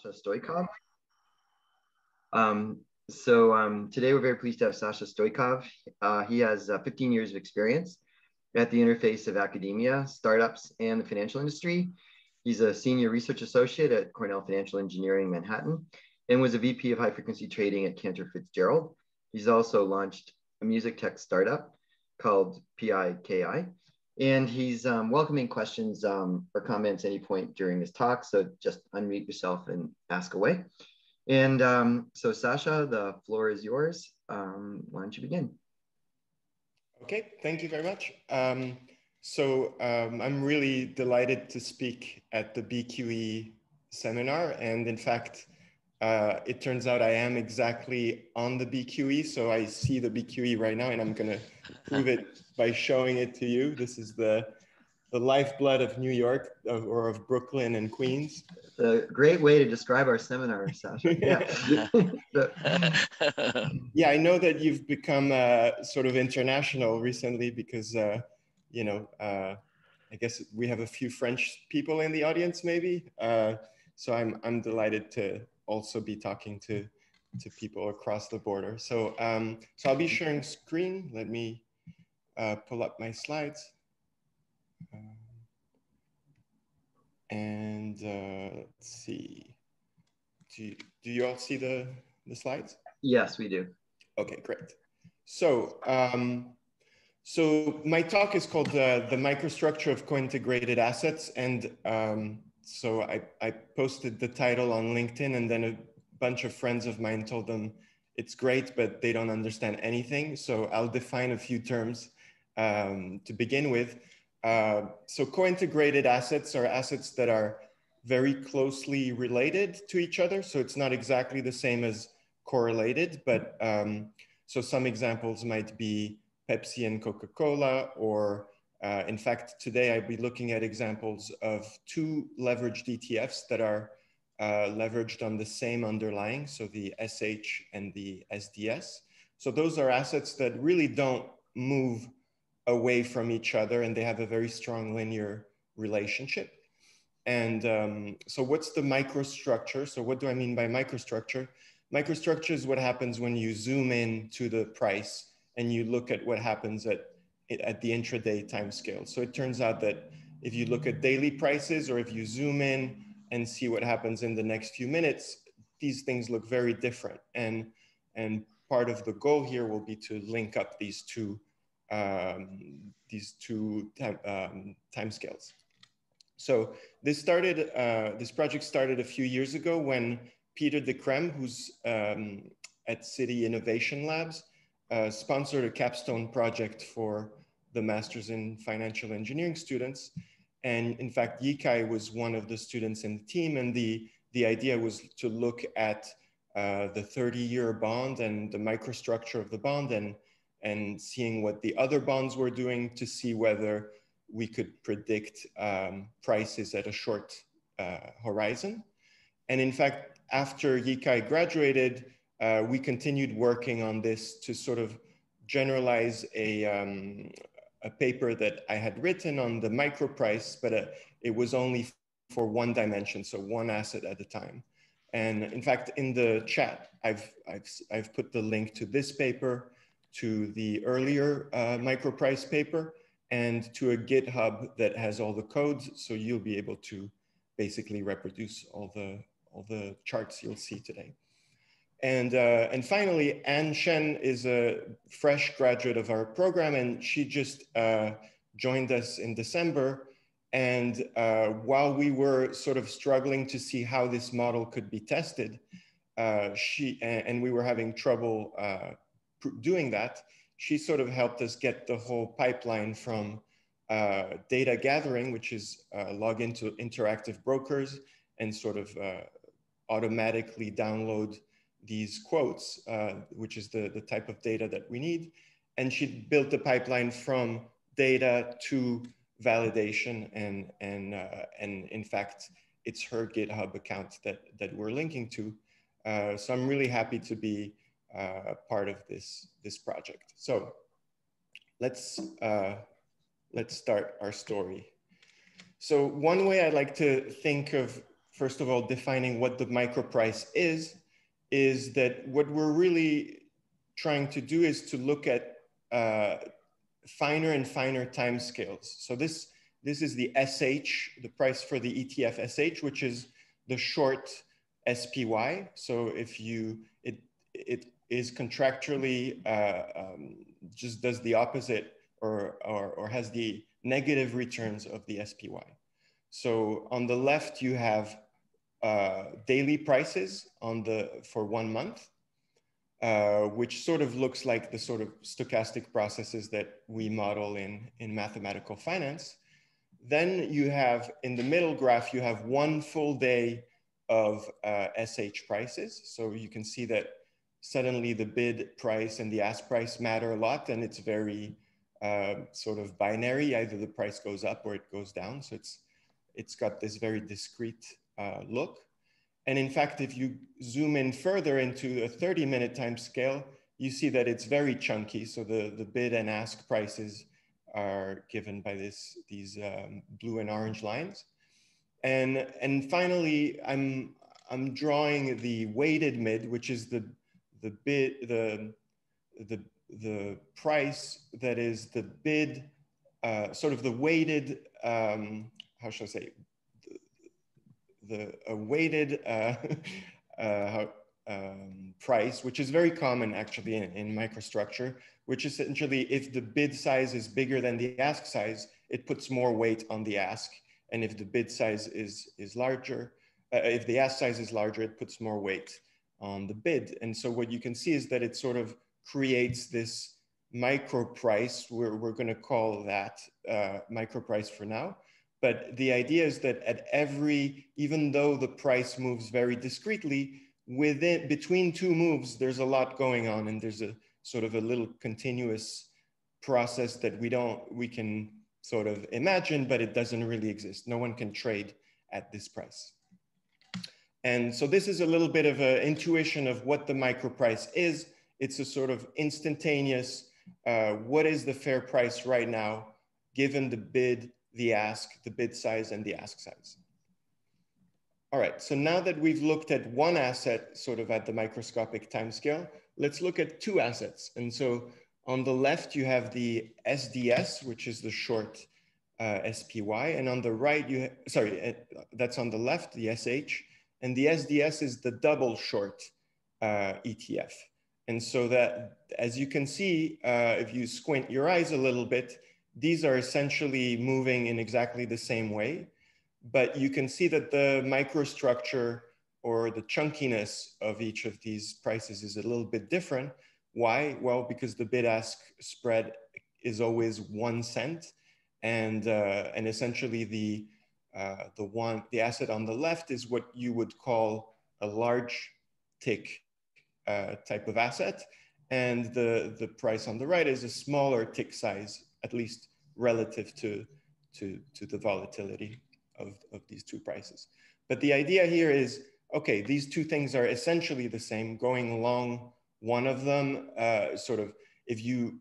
Sasha Stoikov. Today we're very pleased to have Sasha Stoikov. He has 15 years of experience at the interface of academia, startups, and the financial industry. He's a senior research associate at Cornell Financial Engineering, Manhattan, and was a VP of high frequency trading at Cantor Fitzgerald. He's also launched a music tech startup called PIKI. And he's welcoming questions or comments any point during this talk. So just unmute yourself and ask away. And so Sasha, the floor is yours. Why don't you begin? Okay, thank you very much. I'm really delighted to speak at the BQE seminar. And in fact, it turns out I am exactly on the BQE. So I see the BQE right now and I'm gonna prove it by showing it to you. This is the lifeblood of New York or of Brooklyn and Queens. It's a great way to describe our seminar, Sasha. Yeah. Yeah, I know that you've become sort of international recently because, I guess we have a few French people in the audience maybe. So I'm delighted to also be talking to people across the border. So I'll be sharing screen. Let me pull up my slides. Let's see. Do you all see the slides? Yes, we do. Okay, great. So my talk is called the Microstructure of Cointegrated Assets, and so I posted the title on LinkedIn, and then a bunch of friends of mine told them it's great, but they don't understand anything. So I'll define a few terms to begin with. So cointegrated assets are assets that are very closely related to each other. So it's not exactly the same as correlated, but so some examples might be Pepsi and Coca-Cola, or in fact, today I'll be looking at examples of two leveraged ETFs that are leveraged on the same underlying, so the SH and the SDS. So those are assets that really don't move away from each other, and they have a very strong linear relationship. And so what's the microstructure? So what do I mean by microstructure? Microstructure is what happens when you zoom in to the price and you look at what happens at the intraday time scale. So it turns out that if you look at daily prices, or if you zoom in and see what happens in the next few minutes, these things look very different. And part of the goal here will be to link up these two timescales. So this project started a few years ago when Peter de Crème, who's at City Innovation Labs, sponsored a capstone project for the Masters in Financial Engineering students. And in fact, Yikai was one of the students in the team, and the idea was to look at the 30-year bond and the microstructure of the bond, and seeing what the other bonds were doing to see whether we could predict prices at a short horizon. And in fact, after Yikai graduated, we continued working on this to sort of generalize a paper that I had written on the Microprice, but it was only for one dimension, so one asset at a time. And in fact, in the chat, I've put the link to this paper, to the earlier Microprice paper, and to a GitHub that has all the codes. So you'll be able to basically reproduce all the charts you'll see today. And finally, Anne Shen is a fresh graduate of our program, and she just joined us in December. And while we were sort of struggling to see how this model could be tested, and we were having trouble doing that, she sort of helped us get the whole pipeline from data gathering, which is log into interactive brokers and sort of automatically download these quotes, which is the type of data that we need. And she built the pipeline from data to validation, and in fact, it's her GitHub account that we're linking to. So I'm really happy to be part of this project. So let's start our story. So one way I like to think of first of all, defining what the microprice is that what we're really trying to do is to look at finer and finer time scales. So this is the SH, the price for the ETF SH, which is the short SPY. So if it is contractually just does the opposite or has the negative returns of the SPY. So on the left, you have daily prices for 1 month, which sort of looks like the sort of stochastic processes that we model in mathematical finance. Then you have, in the middle graph, you have 1 full day of SH prices. So you can see that suddenly the bid price and the ask price matter a lot, and it's very sort of binary. Either the price goes up or it goes down. So it's got this very discrete look. And in fact, if you zoom in further into a 30-minute time scale, you see that it's very chunky. So the bid and ask prices are given by these blue and orange lines. And finally, I'm drawing the weighted mid, which is the price that is the bid, sort of the weighted, how should I say, the weighted price, which is very common actually in microstructure, which essentially, if the bid size is bigger than the ask size, it puts more weight on the ask. And if the bid size is larger, if the ask size is larger, it puts more weight on the bid. And so what you can see is that it sort of creates this microprice. We're going to call that microprice for now. But the idea is that at even though the price moves very discretely, between 2 moves, there's a lot going on, and there's a sort of a little continuous process that we can sort of imagine, but it doesn't really exist. No one can trade at this price. And so this is a little bit of an intuition of what the microprice is. It's a sort of instantaneous, what is the fair price right now, given the bid, the ask, the bid size, and the ask size. All right, so now that we've looked at one asset sort of at the microscopic timescale, let's look at 2 assets. And so on the left, you have the SDS, which is the short SPY. And on the right, that's on the left, the SH. And the SDS is the double short ETF. And so that, as you can see, if you squint your eyes a little bit, these are essentially moving in exactly the same way, but you can see that the microstructure or the chunkiness of each of these prices is a little bit different. Why? Well, because the bid-ask spread is always 1 cent, and essentially the asset on the left is what you would call a large tick type of asset, and the price on the right is a smaller tick size, at least relative to the volatility of these 2 prices. But the idea here is, okay, these 2 things are essentially the same. Going along one of them, sort of, if you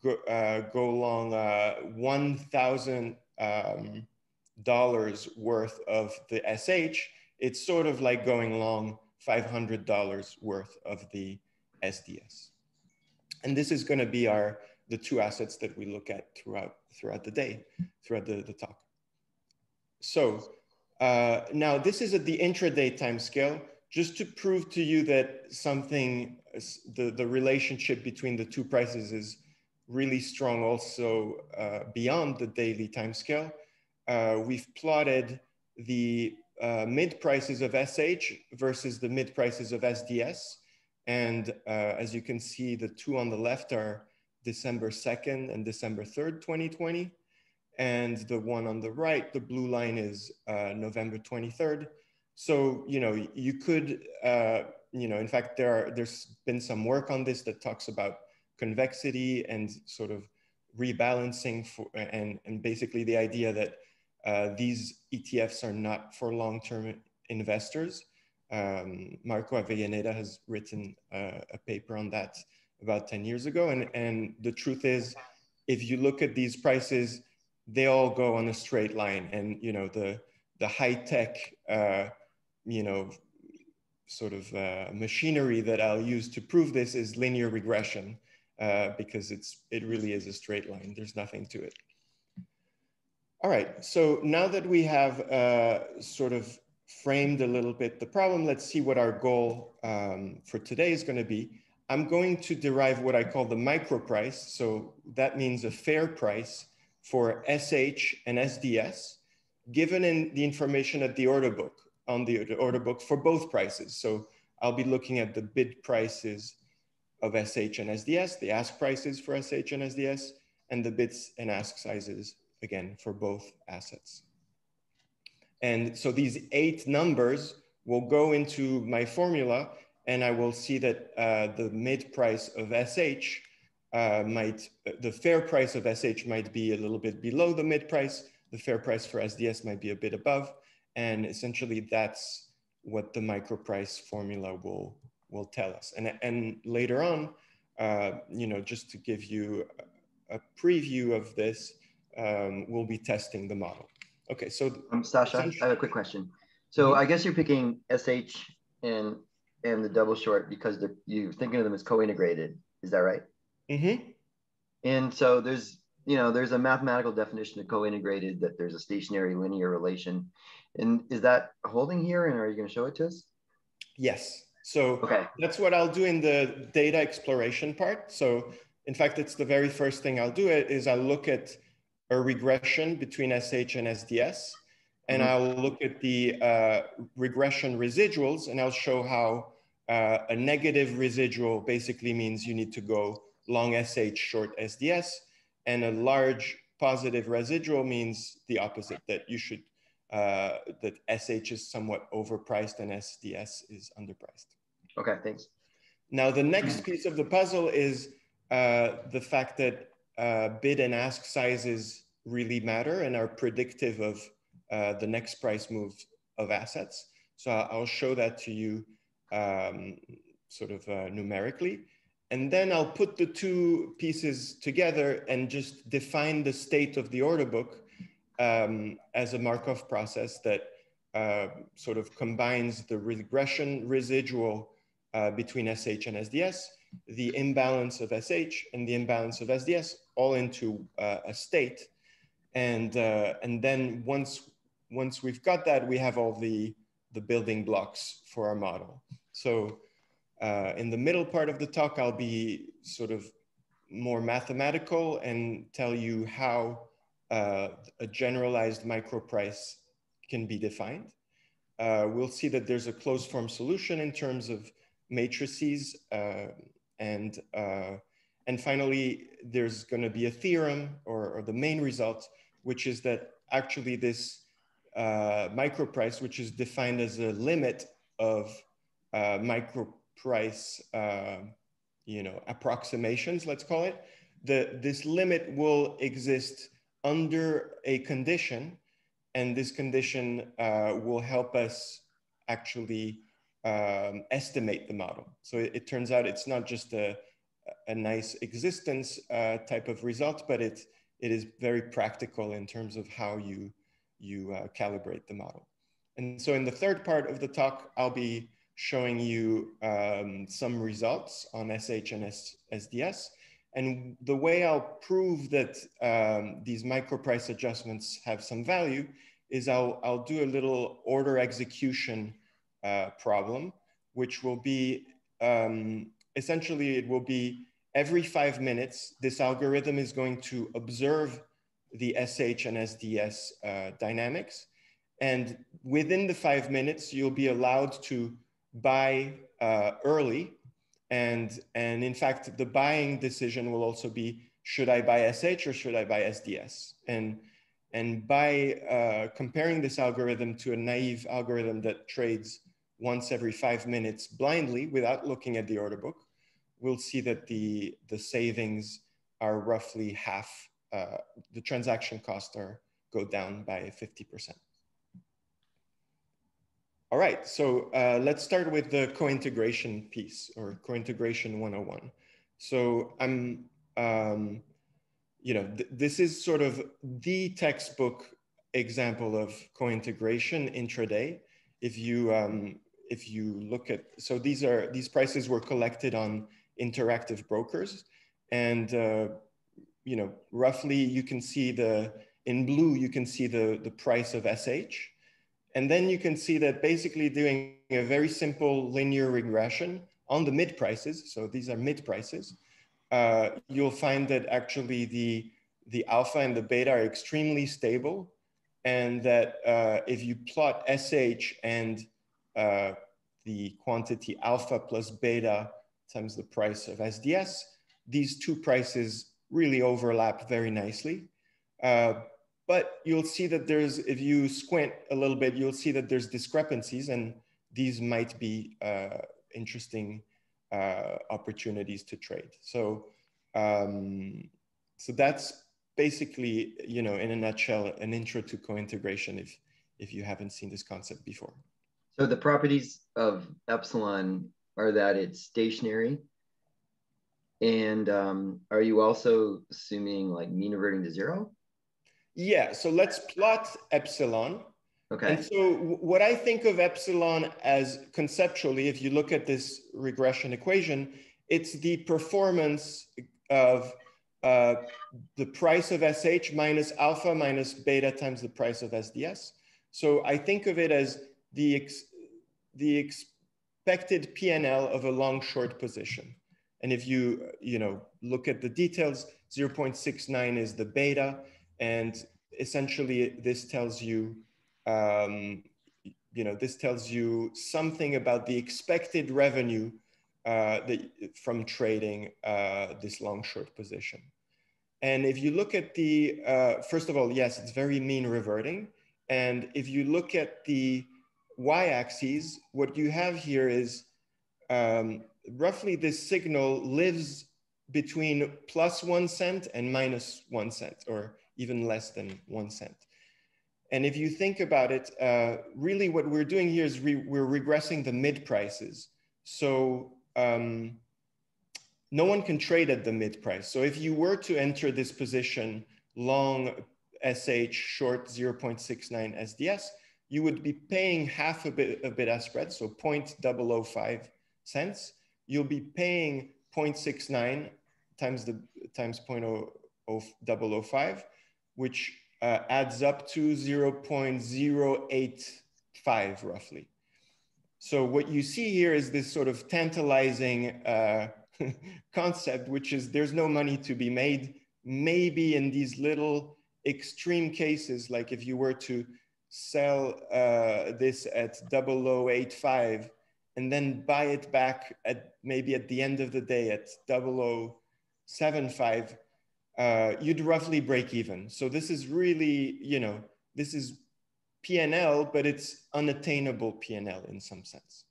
go along $1,000 worth of the SH, it's sort of like going along $500 worth of the SDS. And this is going to be the 2 assets that we look at throughout the day, throughout the talk. So now this is at the intraday time scale, just to prove to you that the relationship between the 2 prices is really strong also beyond the daily time scale. We've plotted the mid prices of SH versus the mid prices of SDS. And as you can see, the 2 on the left are December 2nd and December 3rd, 2020. And the one on the right, the blue line, is November 23rd. So, you could, in fact, there's been some work on this that talks about convexity and sort of rebalancing and basically the idea that these ETFs are not for long-term investors. Marco Avellaneda has written a paper on that about 10 years ago. And the truth is, if you look at these prices, they all go on a straight line. And the high-tech, you know, sort of machinery that I'll use to prove this is linear regression, because it really is a straight line. There's nothing to it. All right, so now that we have sort of framed a little bit the problem, let's see what our goal for today is going to be. I'm going to derive what I call the microprice. So that means a fair price for SH and SDS, given in the information at the order book, on the order book for both prices. So I'll be looking at the bid prices of SH and SDS, the ask prices for SH and SDS, and the bids and ask sizes, again, for both assets. And so these 8 numbers will go into my formula, and I will see that the mid price of SH the fair price of SH might be a little bit below the mid price, the fair price for SDS might be a bit above, and essentially that's what the microprice formula will tell us. And later on, you know, just to give you a preview of this, we'll be testing the model. Okay, so Sasha, I have a quick question. So I guess you're picking SH and the double short because you're thinking of them as co-integrated. Is that right? And so there's a mathematical definition of co-integrated, that there's a stationary linear relation. And is that holding here? And are you going to show it to us? Yes. So that's what I'll do in the data exploration part. So in fact, it's the very first thing I'll do is I'll look at a regression between SH and SDS, and I'll look at the regression residuals, and I'll show how a negative residual basically means you need to go long SH, short SDS, and a large positive residual means the opposite, that you should, that SH is somewhat overpriced and SDS is underpriced. Okay, thanks. Now, the next piece of the puzzle is the fact that bid and ask sizes really matter and are predictive of the next price move of assets. So I'll show that to you sort of numerically. And then I'll put the 2 pieces together and just define the state of the order book as a Markov process that sort of combines the regression residual between SH and SDS, the imbalance of SH and the imbalance of SDS, all into a state. And then once we've got that, we have all the building blocks for our model. So in the middle part of the talk, I'll be sort of more mathematical and tell you how a generalized microprice can be defined. We'll see that there's a closed form solution in terms of matrices, and finally, there's going to be a theorem or the main result, which is that actually this microprice, which is defined as a limit of microprice, you know, approximations, let's call it, this limit will exist under a condition, and this condition will help us actually estimate the model. So it turns out it's not just a nice existence type of result, but it is very practical in terms of how you calibrate the model. And so in the third part of the talk, I'll be showing you some results on SH and SDS. And the way I'll prove that these microprice adjustments have some value is I'll do a little order execution problem, which will be, essentially it will be every 5 minutes, this algorithm is going to observe the SH and SDS dynamics. And within the 5 minutes, you'll be allowed to buy early. And in fact, the buying decision will also be, should I buy SH or should I buy SDS? And by comparing this algorithm to a naive algorithm that trades once every 5 minutes blindly without looking at the order book, we'll see that the savings are roughly half. The transaction costs go down by 50%. All right, so let's start with the co-integration piece, or co-integration 101. So I'm, you know, this is sort of the textbook example of co-integration intraday. If you look at, so these prices were collected on interactive brokers, and you know, roughly you can see in blue you can see the price of SH, and then you can see that basically doing a very simple linear regression on the mid prices. So these are mid prices. You'll find that actually the alpha and the beta are extremely stable, and that if you plot SH and the quantity alpha plus beta times the price of SDS, these two prices really overlap very nicely. But you'll see that there's, if you squint a little bit, you'll see that there's discrepancies, and these might be interesting opportunities to trade. So, so that's basically, you know, in a nutshell, an intro to co-integration if you haven't seen this concept before. So the properties of epsilon are that it's stationary, and are you also assuming like mean reverting to zero? Yeah, so let's plot epsilon. Okay. And so what I think of epsilon as conceptually, if you look at this regression equation, it's the performance of the price of SH minus alpha minus beta times the price of SDS. So I think of it as the expected PNL of a long short position. And if you look at the details, 0.69 is the beta, and essentially this tells you this tells you something about the expected revenue from trading this long short position. And if you look at the, first of all, yes, it's very mean reverting. And if you look at the y-axis, what you have here is roughly this signal lives between +1 cent and -1 cent, or even less than 1 cent. And if you think about it, really what we're doing here is we're regressing the mid prices. So no one can trade at the mid price. So if you were to enter this position long SH, short 0.69 SDS, you would be paying half a bid-ask spread, so 0.005 cents. You'll be paying 0.69 times 0.005, which adds up to 0.085 roughly. So what you see here is this sort of tantalizing concept, which is there's no money to be made. Maybe in these little extreme cases, like if you were to sell this at 0.085 and then buy it back at maybe at the end of the day at 0.075, you'd roughly break even. So this is really, this is PNL, but it's unattainable PNL in some sense.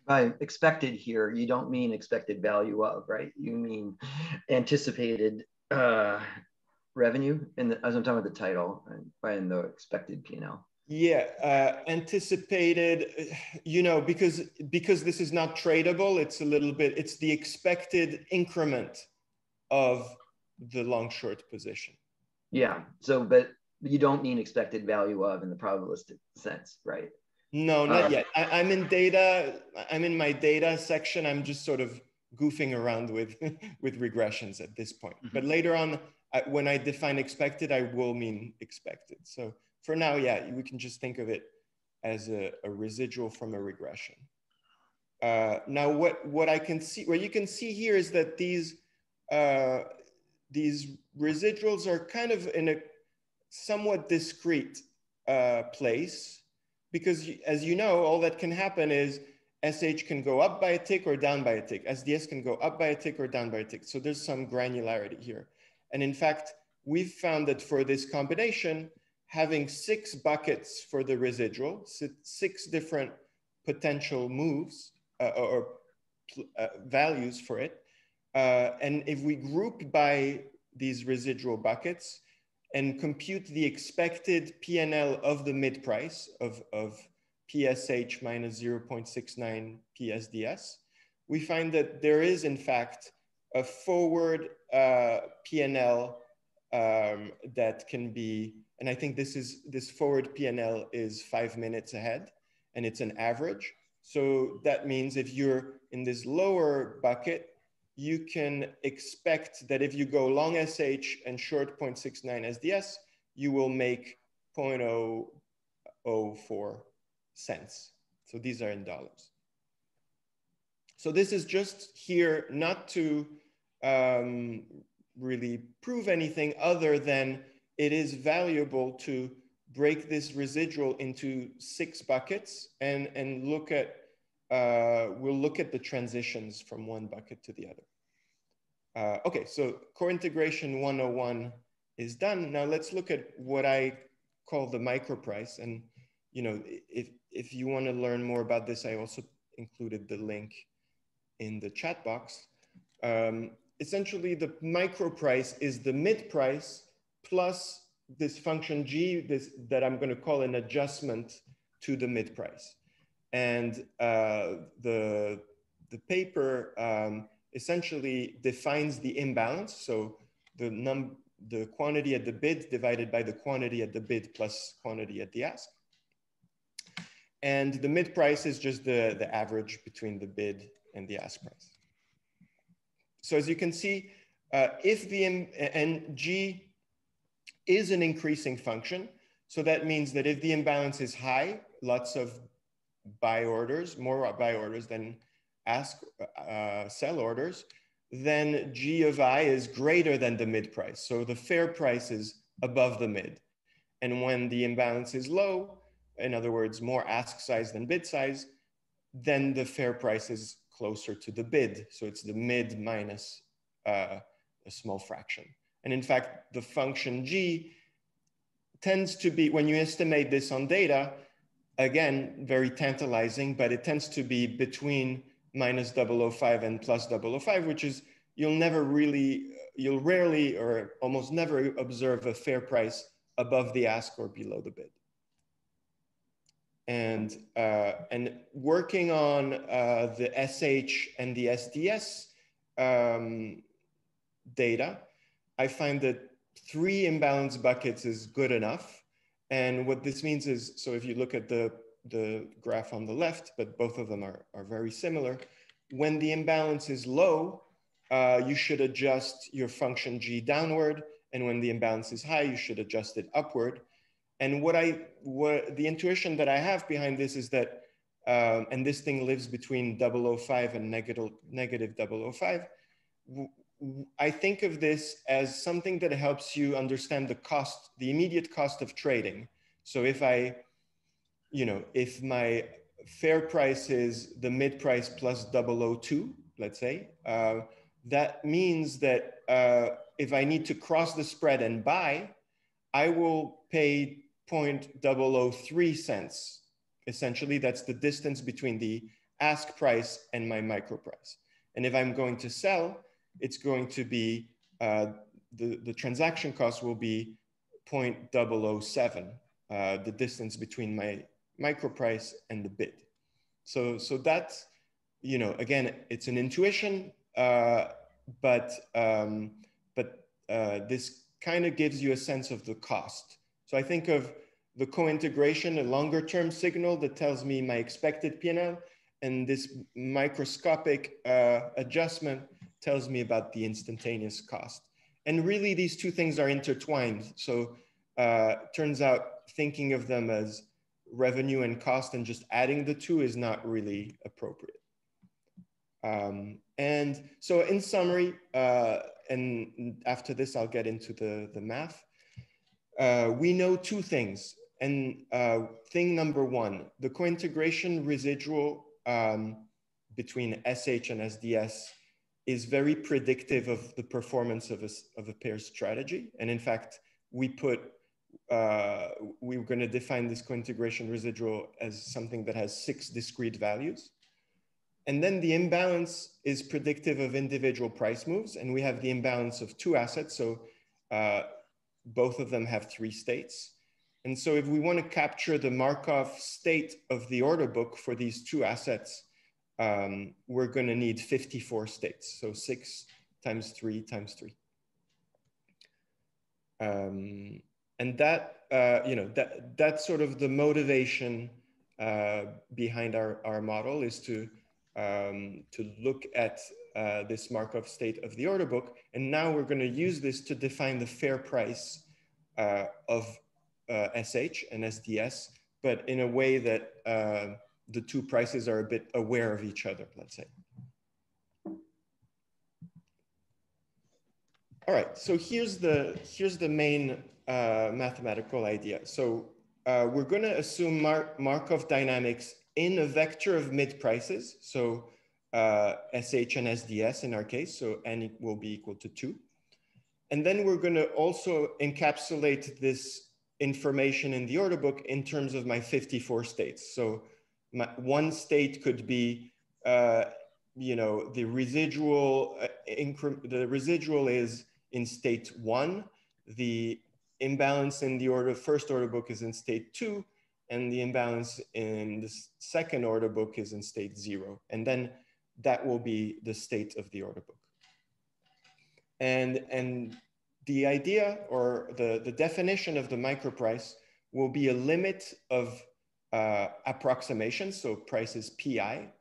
By expected here, you don't mean expected value of, right? You mean anticipated revenue, as I'm talking about the title and the expected PNL. Yeah, anticipated, because this is not tradable, it's a little bit, it's the expected increment of the long short position. Yeah, so, but you don't mean expected value of in the probabilistic sense, right? No, not yet. I'm in data. I'm in my data section. I'm just sort of goofing around with regressions at this point. Mm-hmm. But later on, when I define expected, I will mean expected. So for now, yeah, we can just think of it as a residual from a regression. Now, what I can see, what you can see here is that these residuals are kind of in a somewhat discrete place. Because as you know, all that can happen is SH can go up by a tick or down by a tick. SDS can go up by a tick or down by a tick. So there's some granularity here. And in fact, we've found that for this combination, having 6 buckets for the residual, 6 different potential moves or values for it. And if we group by these residual buckets, and compute the expected PNL of the mid price of PSH minus 0.69 PSDS, we find that there is in fact a forward PNL that can be And I think this forward P&L is 5 minutes ahead, and it's an average. So that means if you're in this lower bucket, you can expect that if you go long SH and short 0.69 SDS, you will make 0.004 cents. So these are in dollars. So this is just here not to really prove anything other than it is valuable to break this residual into 6 buckets and look at, we'll look at the transitions from one bucket to the other. Okay, so core integration 101 is done. Now let's look at what I call the microprice. And you know, if you want to learn more about this, I also included the link in the chat box. Essentially, the microprice is the mid price plus this function G, that I'm going to call an adjustment to the mid price. And the paper essentially defines the imbalance. So the quantity at the bid divided by the quantity at the bid plus quantity at the ask. And the mid price is just the average between the bid and the ask price. So as you can see, if and G is an increasing function, so that means that if the imbalance is high, lots of buy orders, more buy orders than ask sell orders, then G of I is greater than the mid price. So the fair price is above the mid. And when the imbalance is low, in other words, more ask size than bid size, then the fair price is closer to the bid. So it's the mid minus a small fraction. And in fact, the function G tends to be, when you estimate this on data, again, very tantalizing, but it tends to be between minus 0.005 and plus 0.005, which is, you'll rarely or almost never observe a fair price above the ask or below the bid. And working on the SH and the SDS data, I find that 3 imbalance buckets is good enough. And what this means is, so if you look at the graph on the left, but both of them are very similar, when the imbalance is low, you should adjust your function G downward. And when the imbalance is high, you should adjust it upward. And the intuition that I have behind this is that, and this thing lives between 0.005 and negative 0.005, I think of this as something that helps you understand the cost, the immediate cost of trading. So if if my fair price is the mid price plus 0.002, let's say, that means that if I need to cross the spread and buy, I will pay 0.003 cents. Essentially, that's the distance between the ask price and my micro price. And if I'm going to sell, it's going to be, the transaction cost will be 0.007, the distance between my micro price and the bid. So that's, again, it's an intuition, but this kind of gives you a sense of the cost. So I think of the co-integration, a longer term signal that tells me my expected P&L, and this microscopic adjustment tells me about the instantaneous cost. And really these two things are intertwined. So turns out thinking of them as revenue and cost and just adding the two is not really appropriate. And so in summary, and after this, I'll get into the math. We know 2 things. And thing number 1, the co-integration residual between SH and SDS is very predictive of the performance of a pair strategy. And in fact, we were going to define this co-integration residual as something that has 6 discrete values. And then the imbalance is predictive of individual price moves. And we have the imbalance of 2 assets. So both of them have 3 states. And so if we want to capture the Markov state of the order book for these 2 assets, we're going to need 54 states. So 6 times 3 times 3. And that, that's sort of the motivation behind our model, is to look at this Markov state of the order book. And now we're going to use this to define the fair price of SH and SDS, but in a way that the two prices are a bit aware of each other, let's say. All right, so here's the main mathematical idea. So we're going to assume Markov dynamics in a vector of mid prices. So SH and SDS in our case, so n will be equal to 2. And then we're going to also encapsulate this information in the order book in terms of my 54 states. So one state could be, the residual, the residual is in state 1, the imbalance in the first order book is in state 2, and the imbalance in the second order book is in state 0. And then that will be the state of the order book. And the idea, or the definition of the microprice, will be a limit of approximation. So price is PI.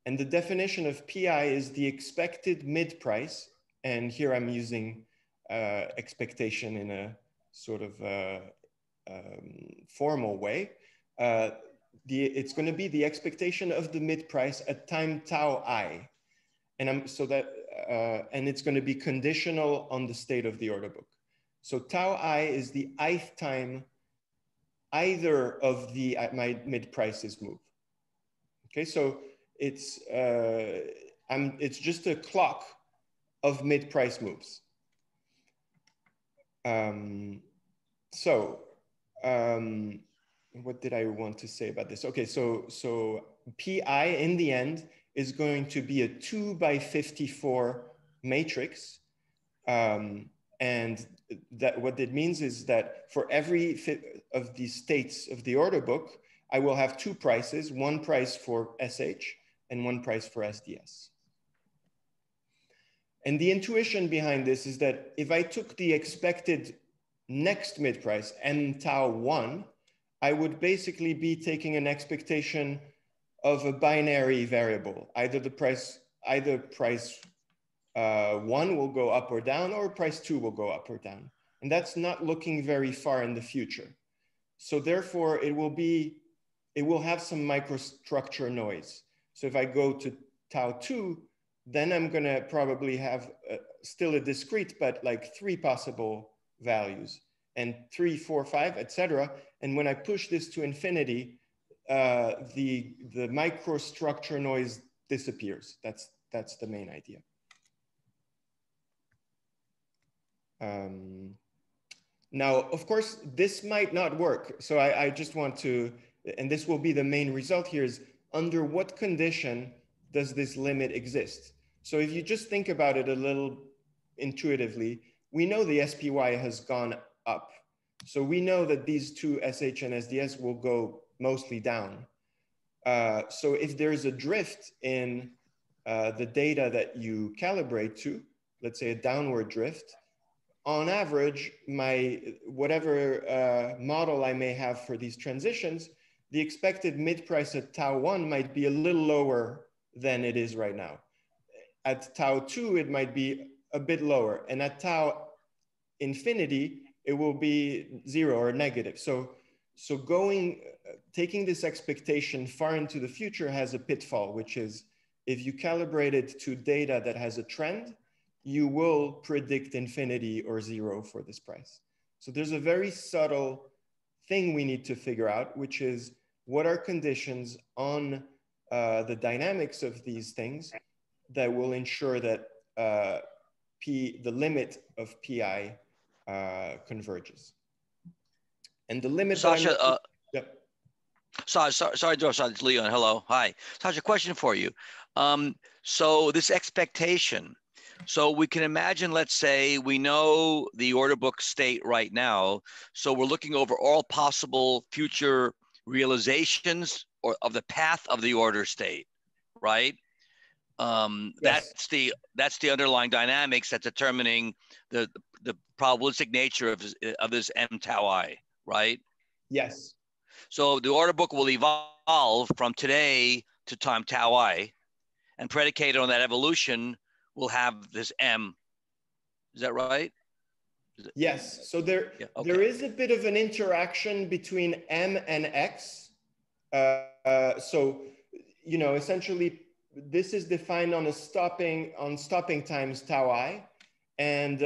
And the definition of PI is the expected mid price. And here I'm using expectation in a sort of formal way. It's going to be the expectation of the mid price at time tau I. And and it's going to be conditional on the state of the order book. So tau I is the ith time either of my mid prices move. Okay, so it's just a clock of mid price moves. What did I want to say about this? Okay, so PI in the end is going to be a 2 by 54 matrix. And that what it means is that for every of these states of the order book, I will have two prices, one price for SH and one price for SDS. And the intuition behind this is that if I took the expected next mid price, M tau 1, I would basically be taking an expectation of a binary variable. Either price 1 will go up or down, or price 2 will go up or down. And that's not looking very far in the future. So therefore, it will have some microstructure noise. So if I go to tau 2, then I'm going to probably have still a discrete, but like 3 possible values, and 3, 4, 5, etc. And when I push this to infinity, the microstructure noise disappears. That's the main idea. Now, of course, this might not work. So I just want to, and this will be the main result here, is under what condition does this limit exist? So if you just think about it a little intuitively, we know the SPY has gone up. So we know that these two SH and SDS will go mostly down. So if there's a drift in the data that you calibrate to, let's say a downward drift, on average, whatever model I may have for these transitions, the expected mid price at tau 1 might be a little lower than it is right now. At tau 2, it might be a bit lower. And at tau infinity, it will be 0 or negative. So taking this expectation far into the future has a pitfall, which is if you calibrate it to data that has a trend, you will predict infinity or 0 for this price. So there's a very subtle thing we need to figure out, which is what are conditions on the dynamics of these things that will ensure that the limit of PI converges. And the limit— Sasha, yep. Sorry, Sasha, it's Leon. Hello. Hi. Sasha, question for you. So this expectation, so we can imagine, let's say we know the order book state right now. So we're looking over all possible future realizations or of the path of the order state, right? Yes. That's the underlying dynamics that's determining the probabilistic nature of this M tau I, right? Yes. So the order book will evolve from today to time tau I, and predicated on that evolution, we'll have this M. Is that right? Yes. So there is a bit of an interaction between M and X. So, you know, essentially, this is defined on stopping times tau I, and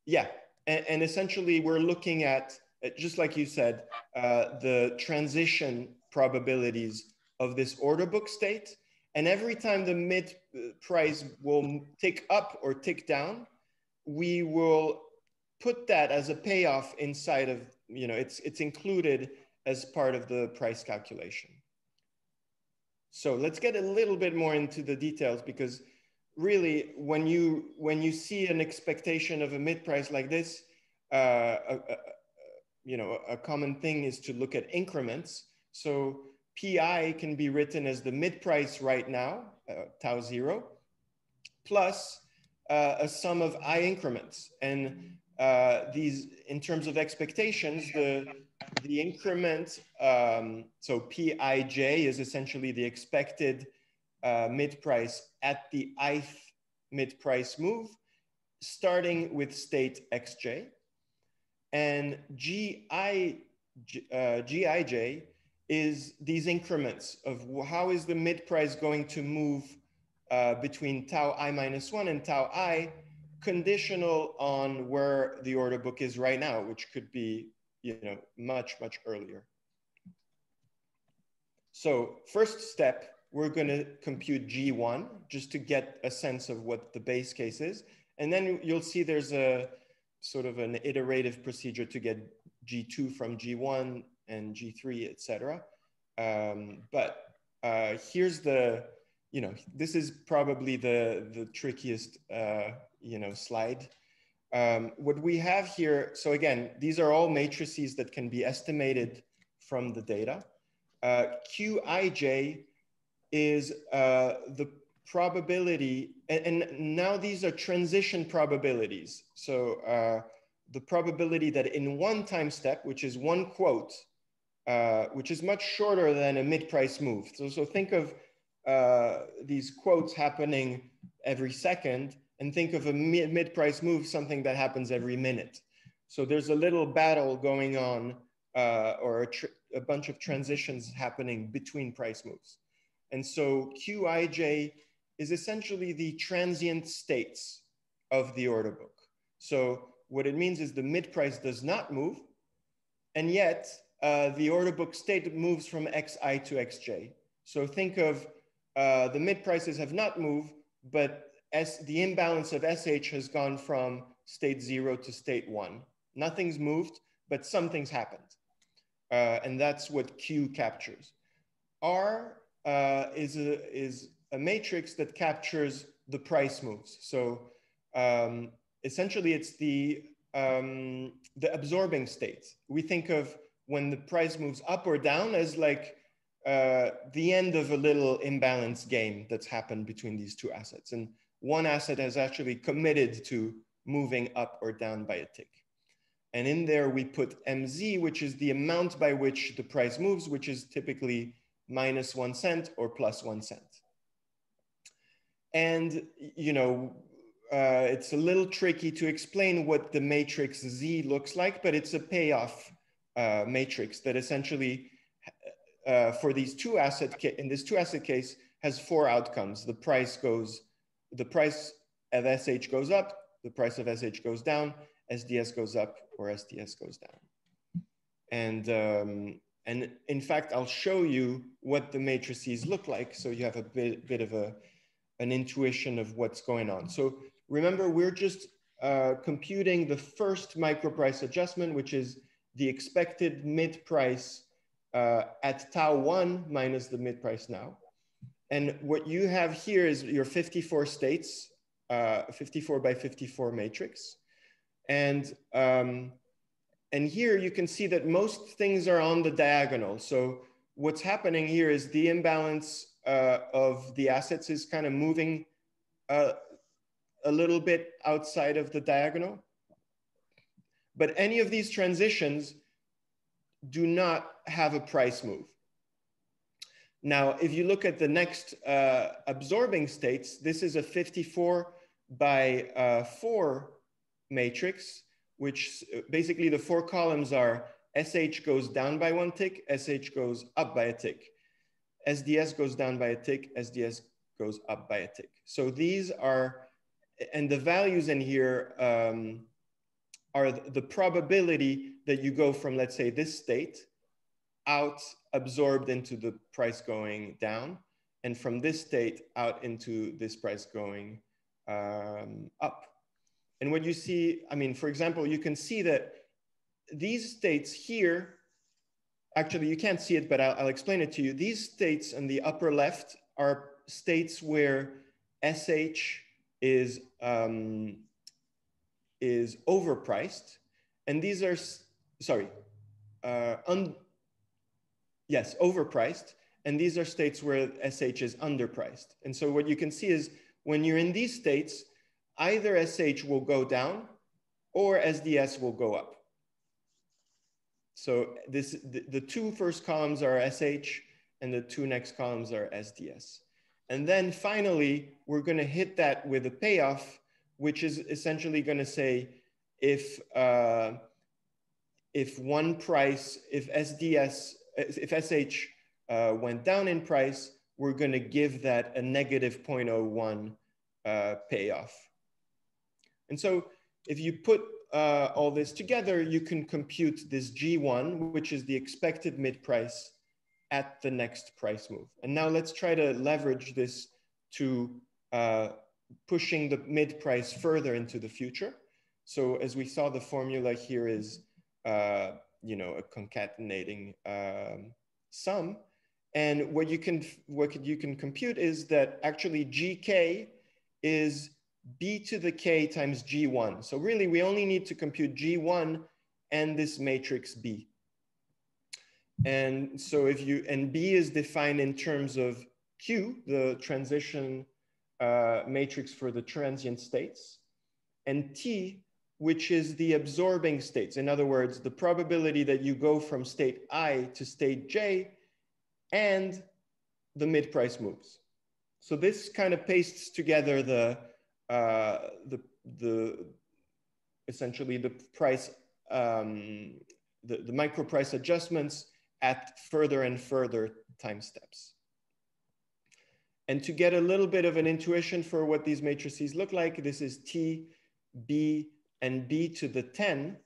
yeah, and essentially we're looking at, just like you said, the transition probabilities of this order book state, and every time the mid price will tick up or tick down, we will put that as a payoff inside of, you know, it's included as part of the price calculation. So let's get a little bit more into the details, because really when you see an expectation of a mid price like this, you know, a common thing is to look at increments. So PI can be written as the mid price right now, tau 0, plus a sum of I increments. And these, in terms of expectations, the increment, so Pij is essentially the expected mid price at the ith mid price move, starting with state xj. And Gij is these increments of how is the mid price going to move between tau I minus 1 and tau I, conditional on where the order book is right now, which could be, you know, much, much earlier. So first step, we're going to compute G1 just to get a sense of what the base case is. And then you'll see there's a sort of an iterative procedure to get G2 from G1 and G3, etc. But here's the, you know, this is probably the trickiest, you know, slide. What we have here, so again, these are all matrices that can be estimated from the data. Qij is the probability, and now these are transition probabilities. So the probability that in one time step, which is one quote, which is much shorter than a mid-price move. So think of these quotes happening every second, and think of a mid-price move, something that happens every minute. So there's a little battle going on, or a bunch of transitions happening between price moves. And so Qij is essentially the transient states of the order book. So what it means is the mid price does not move, and yet the order book state moves from Xi to Xj. So think of the mid prices have not moved, but the imbalance of SH has gone from state 0 to state 1. Nothing's moved, but something's happened. And that's what Q captures. R is a matrix that captures the price moves. So essentially it's the absorbing state. We think of when the price moves up or down as like the end of a little imbalance game that's happened between these two assets. And one asset has actually committed to moving up or down by a tick. And in there we put MZ, which is the amount by which the price moves, which is typically -1 cent or +1 cent. And, you know, it's a little tricky to explain what the matrix Z looks like, but it's a payoff matrix that essentially, for these two asset, in this two asset case, has 4 outcomes. The price of SH goes up, the price of SH goes down, SDS goes up, or SDS goes down. And in fact, I'll show you what the matrices look like, so you have a bit of an intuition of what's going on. So remember, we're just computing the first microprice adjustment, which is the expected mid price at tau 1 minus the mid price now. And what you have here is your 54 states, 54 by 54 matrix. And here you can see that most things are on the diagonal. So what's happening here is the imbalance of the assets is kind of moving a little bit outside of the diagonal. But any of these transitions do not have a price move. Now, if you look at the next absorbing states, this is a 54 by 4 matrix, which basically the 4 columns are SH goes down by 1 tick, SH goes up by a tick. SDS goes down by a tick, SDS goes up by a tick. So these are, and the values in here are the probability that you go from, let's say, this state out absorbed into the price going down, and from this state out into this price going up. And what you see, I mean, for example, you can see that these states here, actually you can't see it, but I'll explain it to you. These states on the upper left are states where SH is overpriced. And these are, sorry, yes, overpriced. And these are states where SH is underpriced. And so what you can see is when you're in these states, either SH will go down or SDS will go up. So the 2 first columns are SH and the 2 next columns are SDS. And then finally, we're going to hit that with a payoff, which is essentially going to say if one price, if SH went down in price, we're going to give that a negative 0.01 payoff. And so if you put all this together, you can compute this G1, which is the expected mid price at the next price move. And now let's try to leverage this to pushing the mid price further into the future. So as we saw, the formula here is, you know, a concatenating sum. And what you can compute is that actually GK is B to the K times G1. So really, we only need to compute G1 and this matrix B. And so if you, and B is defined in terms of Q, the transition matrix for the transient states, and T, which is the absorbing states. In other words, the probability that you go from state I to state J and the mid-price moves. So this kind of pastes together essentially the price, the microprice adjustments at further and further time steps. And to get a little bit of an intuition for what these matrices look like, this is T, B, and B to the 10.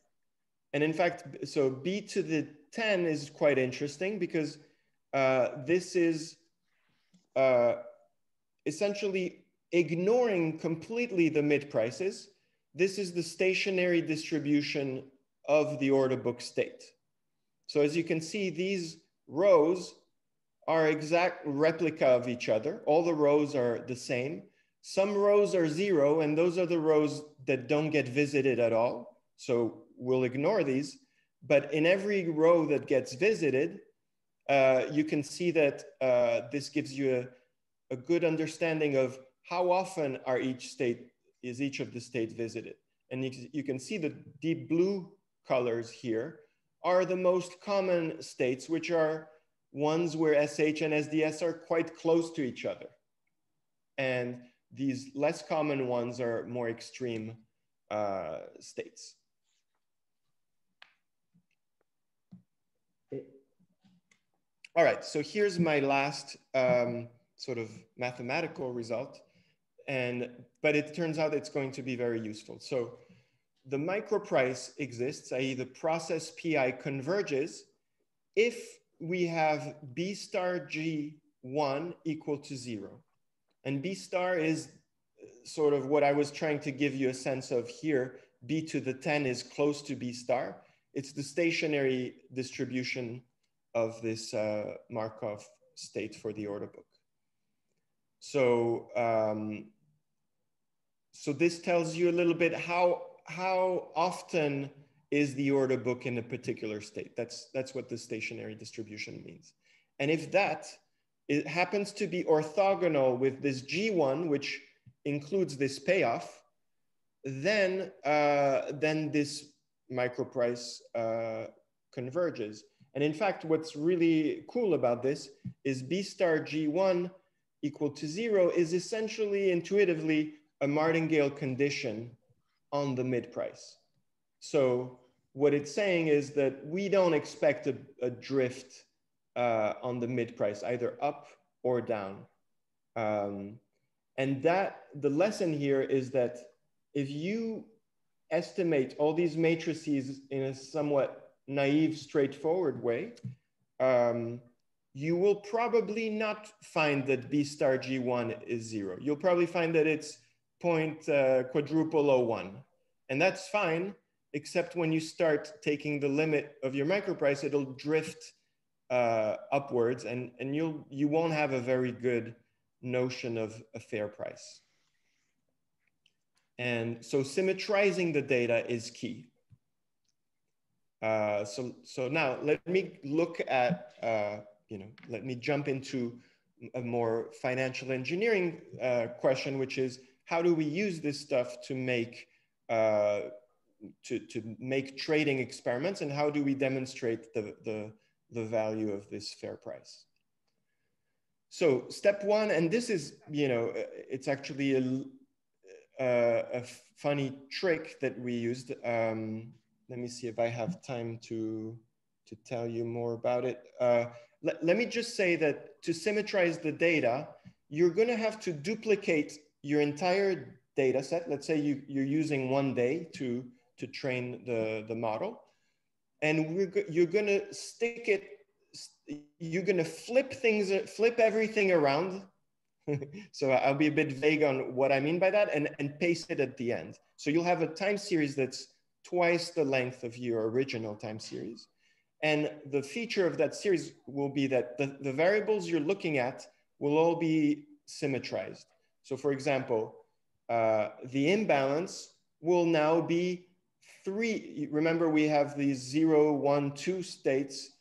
And in fact, so B to the 10 is quite interesting because this is essentially ignoring completely the mid prices. This is the stationary distribution of the order book state. So as you can see, these rows are exact replica of each other. All the rows are the same. Some rows are 0, and those are the rows that don't get visited at all. So we'll ignore these. But in every row that gets visited, you can see that this gives you a good understanding of how often are each of the states visited. And you can see the deep blue colors here are the most common states, which are ones where SH and SDS are quite close to each other. And these less common ones are more extreme states. All right, so here's my last sort of mathematical result. But it turns out it's going to be very useful. So the microprice exists, i.e. the process PI converges if we have B star G1 equal to 0. And B star is sort of what I was trying to give you a sense of here. B to the 10 is close to B star. It's the stationary distribution of this Markov state for the order book. So, so this tells you a little bit how often is the order book in a particular state. That's what the stationary distribution means. And if that it happens to be orthogonal with this G1, which includes this payoff, then this microprice converges. And in fact, what's really cool about this is B star G1 equal to 0 is essentially intuitively a martingale condition on the mid price. So what it's saying is that we don't expect a drift on the mid price, either up or down. And that the lesson here is that if you estimate all these matrices in a somewhat naive, straightforward way, you will probably not find that B star G1 is 0. You'll probably find that it's quadruple 01. And that's fine, except when you start taking the limit of your microprice, it'll drift upwards, and you won't have a very good notion of a fair price. And so symmetrizing the data is key. So now let me look at, let me jump into a more financial engineering question, which is how do we use this stuff to make make trading experiments, and how do we demonstrate the value of this fair price? So step one, and this is, it's actually a funny trick that we used. Let me see if I have time to tell you more about it. Let me just say that to symmetrize the data, you're going to have to duplicate your entire data set. Let's say you're using 1 day to train the model. And you're going to stick it, you're going to flip everything around. So I'll be a bit vague on what I mean by that, and paste it at the end. So you'll have a time series that's twice the length of your original time series. And the feature of that series will be that the variables you're looking at will all be symmetrized. So for example, the imbalance will now be 3. Remember, we have these 0, 1, 2 states,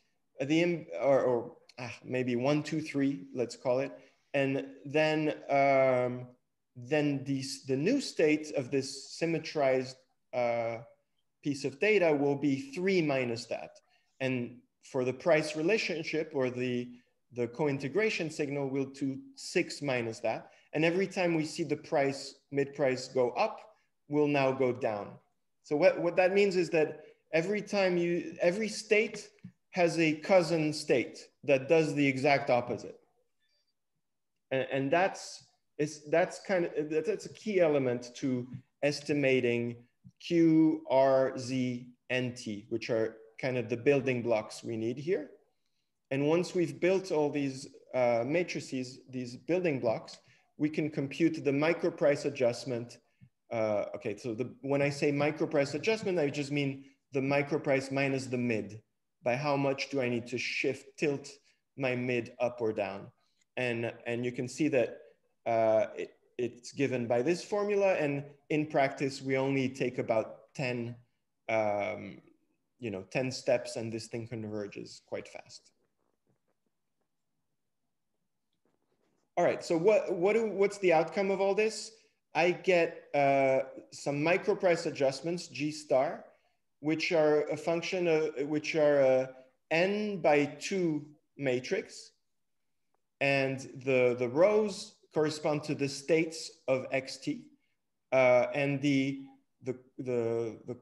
maybe 1, 2, 3, let's call it. And then the new state of this symmetrized piece of data will be 3 minus that. And for the price relationship, or the co-integration signal, will do 6 minus that. And every time we see the mid-price go up, will now go down. So what that means is that every state has a cousin state that does the exact opposite. And that's a key element to estimating Q, R, Z, and T, which are kind of the building blocks we need here. And once we've built all these matrices, these building blocks, we can compute the microprice adjustment. Okay, so when I say microprice adjustment, I just mean the microprice minus the mid. By how much do I need to tilt my mid up or down? And you can see that it's given by this formula. And in practice, we only take about 10 steps, and this thing converges quite fast. All right, so what's the outcome of all this? I get some microprice adjustments, G star, which are a function of, which are a n by 2 matrix. And the rows correspond to the states of xt. And the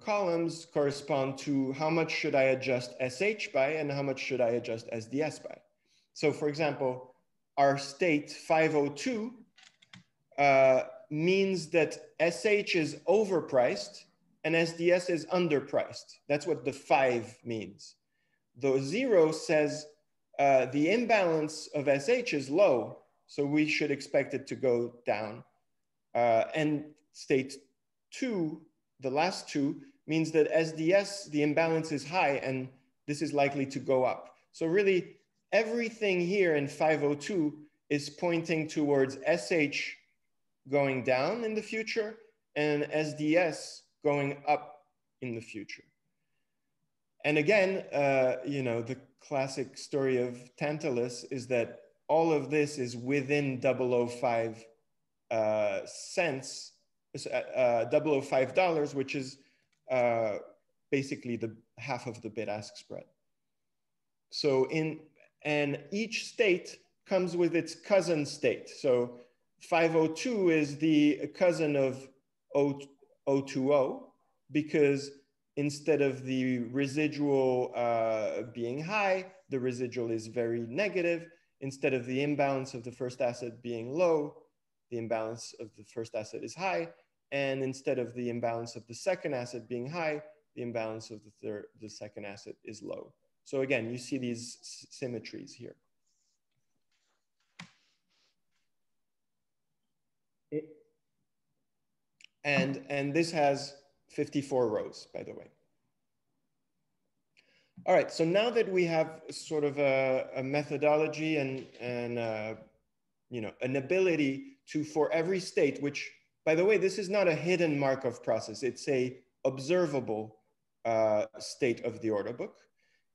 columns correspond to how much should I adjust SH by and how much should I adjust SDS by. So for example, our state 502 means that SH is overpriced and SDS is underpriced. That's what the 5 means. The 0 says the imbalance of SH is low, so we should expect it to go down. And state 2, the last 2, means that SDS, the imbalance is high, and this is likely to go up. So really, everything here in 502 is pointing towards SH going down in the future and SDS going up in the future. And again, the classic story of Tantalus is that all of this is within 0.005 cents, $0.005, which is basically the half of the bid-ask spread. So and each state comes with its cousin state. So 502 is the cousin of 020, because instead of the residual being high, the residual is very negative. Instead of the imbalance of the first asset being low, the imbalance of the first asset is high. And instead of the imbalance of the second asset being high, the imbalance of the second asset is low. So again, you see these symmetries here. And this has 54 rows, by the way. All right, so now that we have sort of a methodology and you know, an ability to, for every state, which, by the way, this is not a hidden Markov process, it's a observable state of the order book.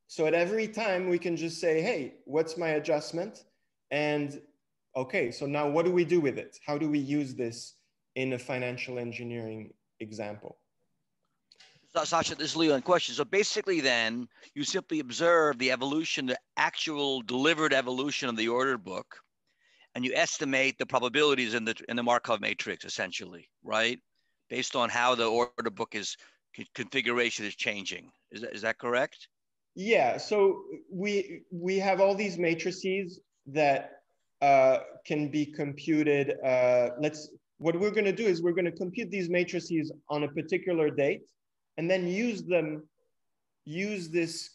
So at every time we can just say, hey, what's my adjustment? And okay, so now what do we do with it? How do we use this in a financial engineering example? So, Sasha, this is Leon question. So basically then you simply observe the evolution, the actual delivered evolution of the order book, and you estimate the probabilities in the Markov matrix, essentially, right? Based on how the order book is configuration is changing. Is that correct? Yeah, so we have all these matrices that can be computed. What we're going to do is we're going to compute these matrices on a particular date, and then use this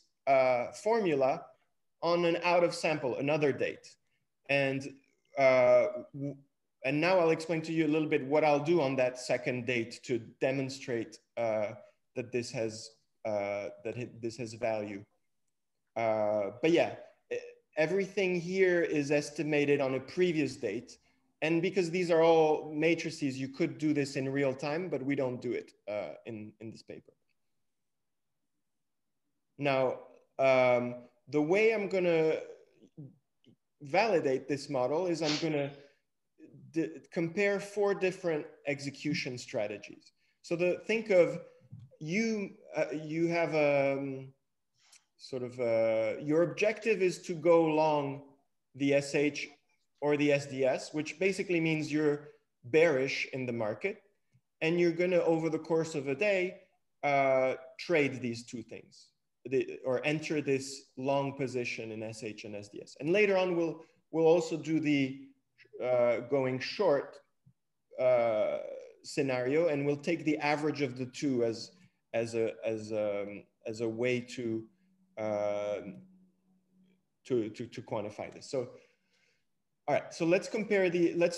formula on an out of sample, another date. And now I'll explain to you a little bit what I'll do on that second date to demonstrate that this has value. But yeah, everything here is estimated on a previous date. And because these are all matrices, you could do this in real time, but we don't do it in this paper. Now, the way I'm going to validate this model is I'm going to compare 4 different execution strategies. So think of you have a sort of your objective is to go long the SH or the SDS, which basically means you're bearish in the market, and you're going to, over the course of a day, trade these two things, or enter this long position in SH and SDS. And later on, we'll also do the going short scenario, and we'll take the average of the two as a way to quantify this. So, all right, so let's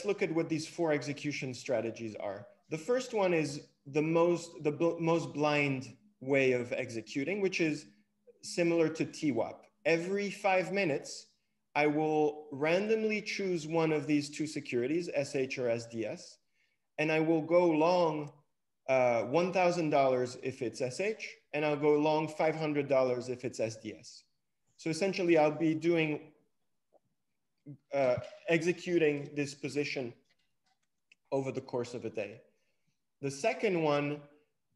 look at what these 4 execution strategies are. The first one is the most blind way of executing, which is similar to TWAP. Every 5 minutes, I will randomly choose one of these 2 securities, SH or SDS, and I will go long $1,000 if it's SH, and I'll go long $500 if it's SDS. So essentially, I'll be doing executing this position over the course of a day. The second one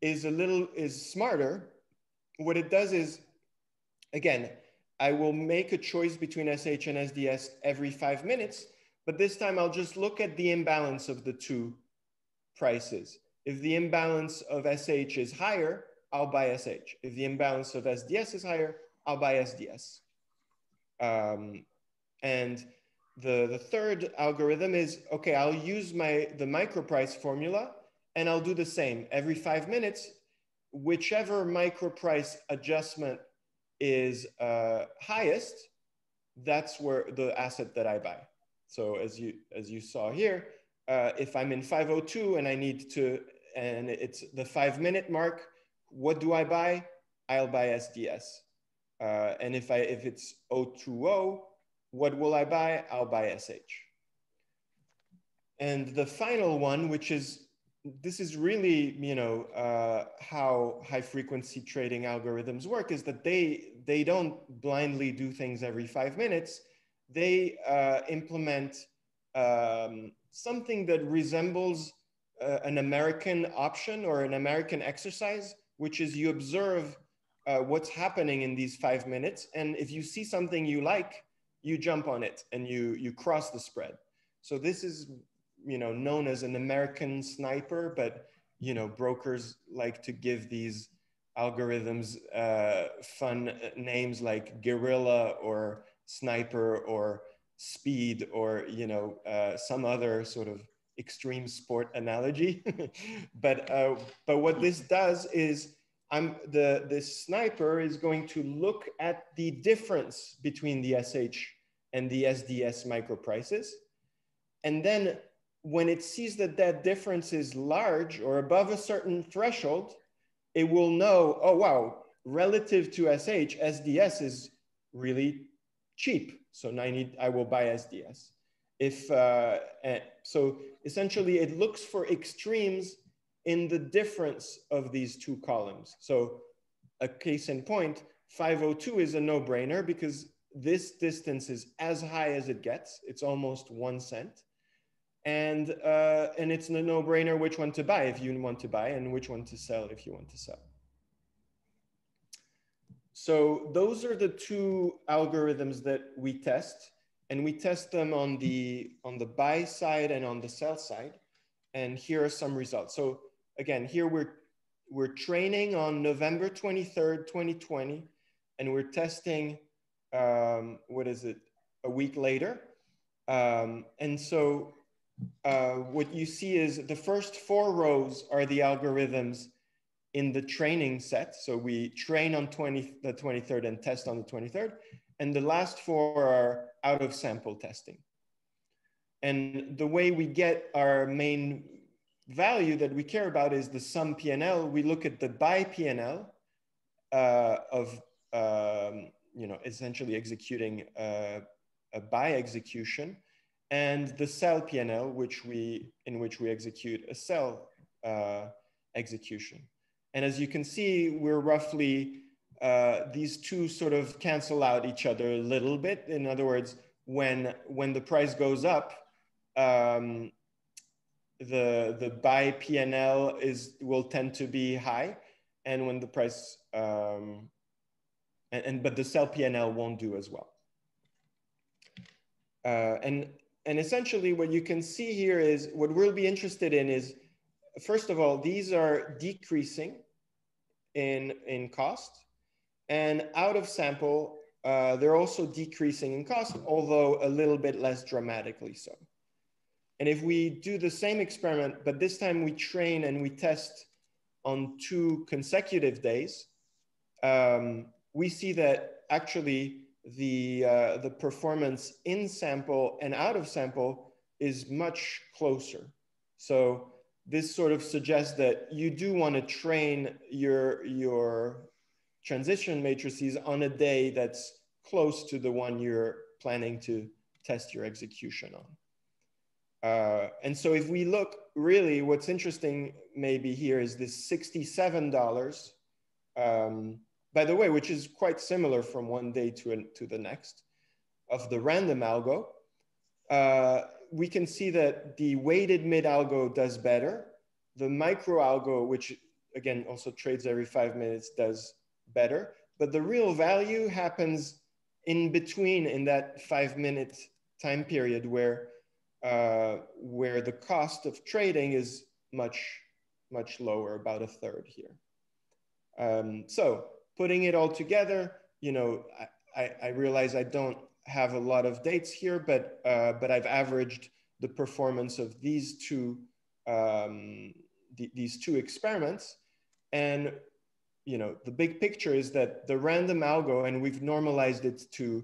is smarter. What it does is, again, I will make a choice between SH and SDS every 5 minutes, but this time I'll just look at the imbalance of the 2 prices. If the imbalance of SH is higher, I'll buy SH. If the imbalance of SDS is higher, I'll buy SDS. And the third algorithm is, okay, I'll use the Microprice formula, and I'll do the same. Every 5 minutes, whichever Microprice adjustment is highest, that's where the asset that I buy. So as you saw here, if I'm in 502 and I need to, and it's the 5 minute mark, what do I buy? I'll buy SDS. And if it's 020, what will I buy? I'll buy SH. And the final one, this is really, how high frequency trading algorithms work, is that they don't blindly do things every 5 minutes. they implement something that resembles an American option or an American exercise, which is you observe what's happening in these 5 minutes. And if you see something you like, you jump on it and you cross the spread. So this is, known as an American sniper, but, brokers like to give these algorithms fun names like guerrilla or sniper or speed or, some other sort of extreme sport analogy. but what this does is this sniper is going to look at the difference between the SH and the SDS microprices. And then when it sees that that difference is large or above a certain threshold, it will know, oh, wow, relative to SH, SDS is really cheap. So I will buy SDS. So essentially it looks for extremes in the difference of these two columns. So a case in point, 502 is a no-brainer because this distance is as high as it gets. It's almost 1 cent. And it's a no-brainer which one to buy if you want to buy and which one to sell if you want to sell. So those are the two algorithms that we test, and we test them on the buy side and on the sell side. And here are some results. So again, here we're training on November 23rd, 2020, and we're testing, a week later. And so what you see is the first 4 rows are the algorithms in the training set. So we train on the 23rd and test on the 23rd. And the last 4 are out of sample testing. And the way we get our main value that we care about is the sum P&L. We look at the buy P&L of, essentially executing a buy execution, and the sell P&L, in which we execute a sell execution. And as you can see, we're roughly, these two sort of cancel out each other a little bit. In other words, when the price goes up, the buy P&L will tend to be high, and when the price, but the sell P&L won't do as well. And essentially what you can see here is, what we'll be interested in is, first of all, these are decreasing in cost, and out of sample, they're also decreasing in cost, although a little bit less dramatically so. And if we do the same experiment, but this time we train and we test on 2 consecutive days, we see that actually the performance in sample and out of sample is much closer. So this sort of suggests that you do want to train your transition matrices on a day that's close to the one you're planning to test your execution on. And so if we look, really what's interesting maybe here is this $67, by the way, which is quite similar from one day to the next, of the random algo. We can see that the weighted mid algo does better. The micro algo, which again also trades every 5 minutes, does better. But the real value happens in between, in that 5-minute time period where the cost of trading is much lower, about 1/3 here. So putting it all together, I realize I don't have a lot of dates here, but I've averaged the performance of these two experiments, and the big picture is that the random algo, and we've normalized it to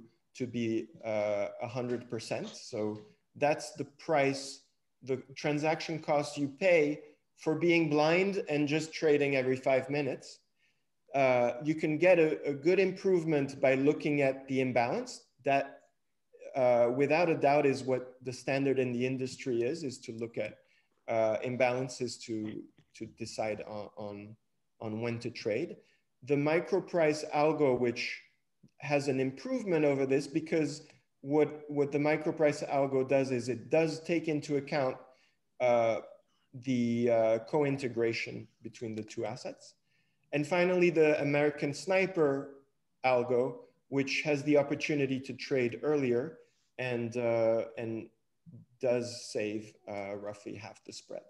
be 100%. So that's the price, the transaction cost you pay for being blind and just trading every 5 minutes. You can get a good improvement by looking at the imbalance. That without a doubt is what the standard in the industry is to look at imbalances to decide on when to trade. The Microprice algo, which has an improvement over this because what the microprice algo does is it does take into account the co-integration between the two assets. And finally, the American Sniper algo, which has the opportunity to trade earlier and does save roughly half the spread.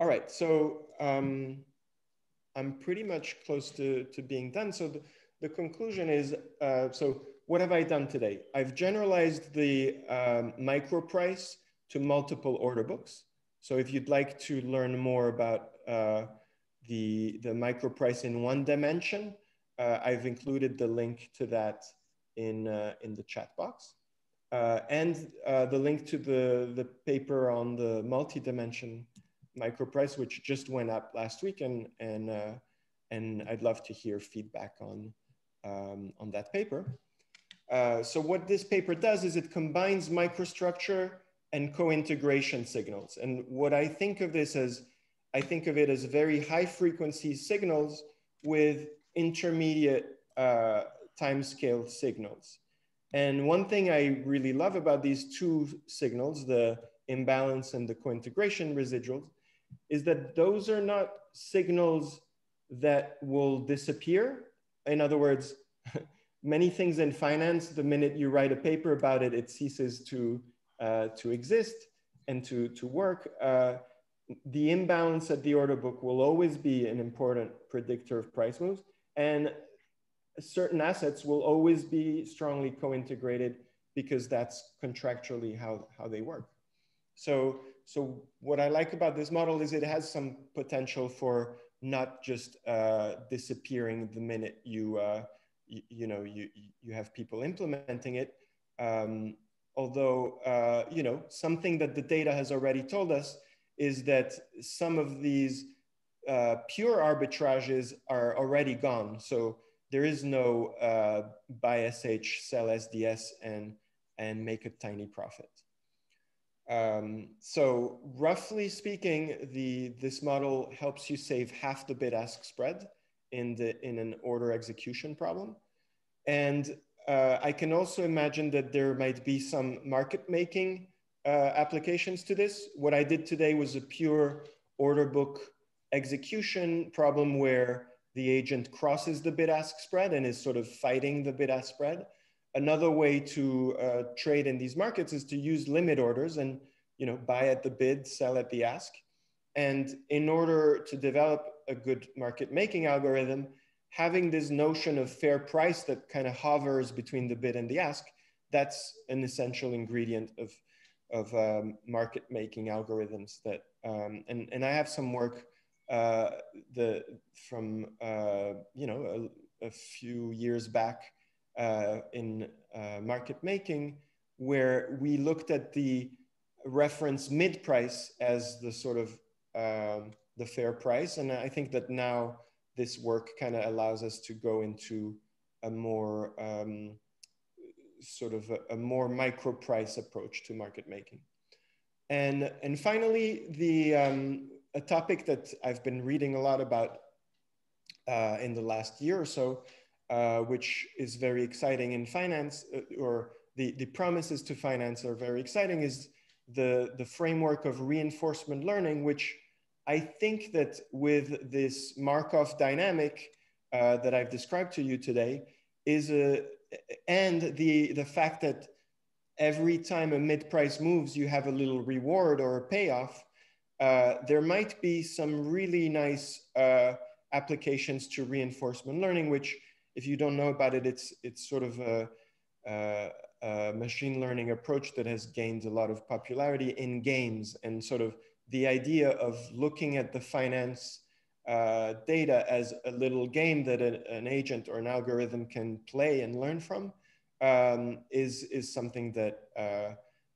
All right, so I'm pretty much close to being done. So the conclusion is, so what have I done today? I've generalized the microprice to multiple order books. So if you'd like to learn more about the microprice in one dimension, I've included the link to that in the chat box. And the link to the paper on the multi-dimension microprice, which just went up last week, and I'd love to hear feedback on that paper. So what this paper does is it combines microstructure and co-integration signals. And what I think of this as, I think of it as very high frequency signals with intermediate timescale signals. And one thing I really love about these two signals, the imbalance and the co-integration residuals, is that those are not signals that will disappear. In other words, many things in finance, the minute you write a paper about it, it ceases to exist and to work. The imbalance at the order book will always be an important predictor of price moves, and certain assets will always be strongly co-integrated because that's contractually how they work. So what I like about this model is it has some potential for not just disappearing the minute you have people implementing it. Although, something that the data has already told us is that some of these pure arbitrages are already gone. So there is no buy SH, sell SDS, and make a tiny profit. So roughly speaking, this model helps you save half the bid-ask spread in an order execution problem. And I can also imagine that there might be some market making applications to this. What I did today was a pure order book execution problem where the agent crosses the bid-ask spread and is sort of fighting the bid-ask spread. Another way to trade in these markets is to use limit orders and buy at the bid, sell at the ask. And in order to develop a good market making algorithm, having this notion of fair price that kind of hovers between the bid and the ask, that's an essential ingredient of market making algorithms that, and I have some work from a few years back in market making, where we looked at the reference mid price as the sort of the fair price. And I think that now this work kind of allows us to go into a more sort of a more micro price approach to market making. And finally, a topic that I've been reading a lot about in the last year or so, which is very exciting in finance, or the promises to finance are very exciting, is the framework of reinforcement learning, which I think that with this Markov dynamic that I've described to you today and the fact that every time a mid-price moves, you have a little reward or a payoff, there might be some really nice applications to reinforcement learning, which, if you don't know about it, it's sort of a machine learning approach that has gained a lot of popularity in games. And sort of the idea of looking at the finance data as a little game that an agent or an algorithm can play and learn from is something that,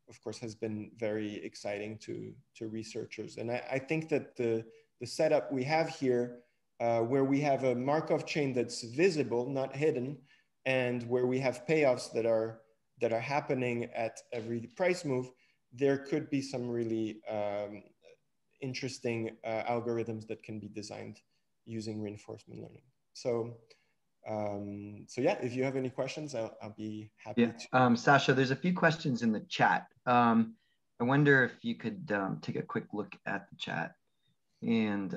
of course, has been very exciting to researchers. And I think that the setup we have here, where we have a Markov chain that's visible, not hidden, and where we have payoffs that are happening at every price move, there could be some really interesting algorithms that can be designed using reinforcement learning. So So yeah, if you have any questions, I'll be happy Yeah. to. Sasha, there's a few questions in the chat. I wonder if you could take a quick look at the chat, and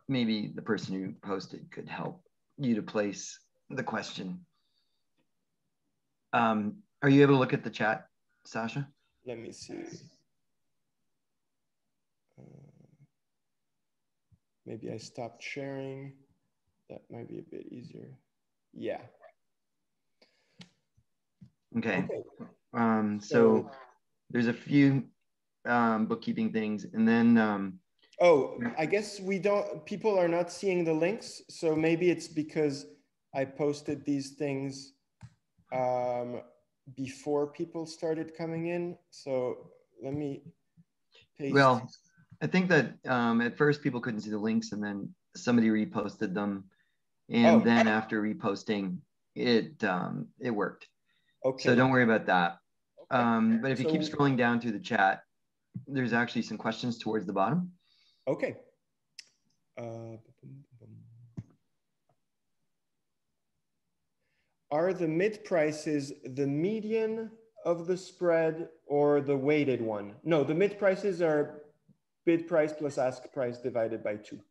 maybe the person who posted could help you to place the question. Are you able to look at the chat, Sasha? Let me see. Maybe I stopped sharing. That might be a bit easier. Yeah. Okay. So there's a few bookkeeping things, and then oh, I guess people are not seeing the links. So maybe it's because I posted these things before people started coming in. So let me paste. Well, I think that at first people couldn't see the links, and then somebody reposted them, and then after reposting, it worked. Okay. So don't worry about that. Okay. But if you keep scrolling down through the chat, there's actually some questions towards the bottom. Okay. Are the mid prices the median of the spread or the weighted one? No, the mid prices are bid price plus ask price divided by 2.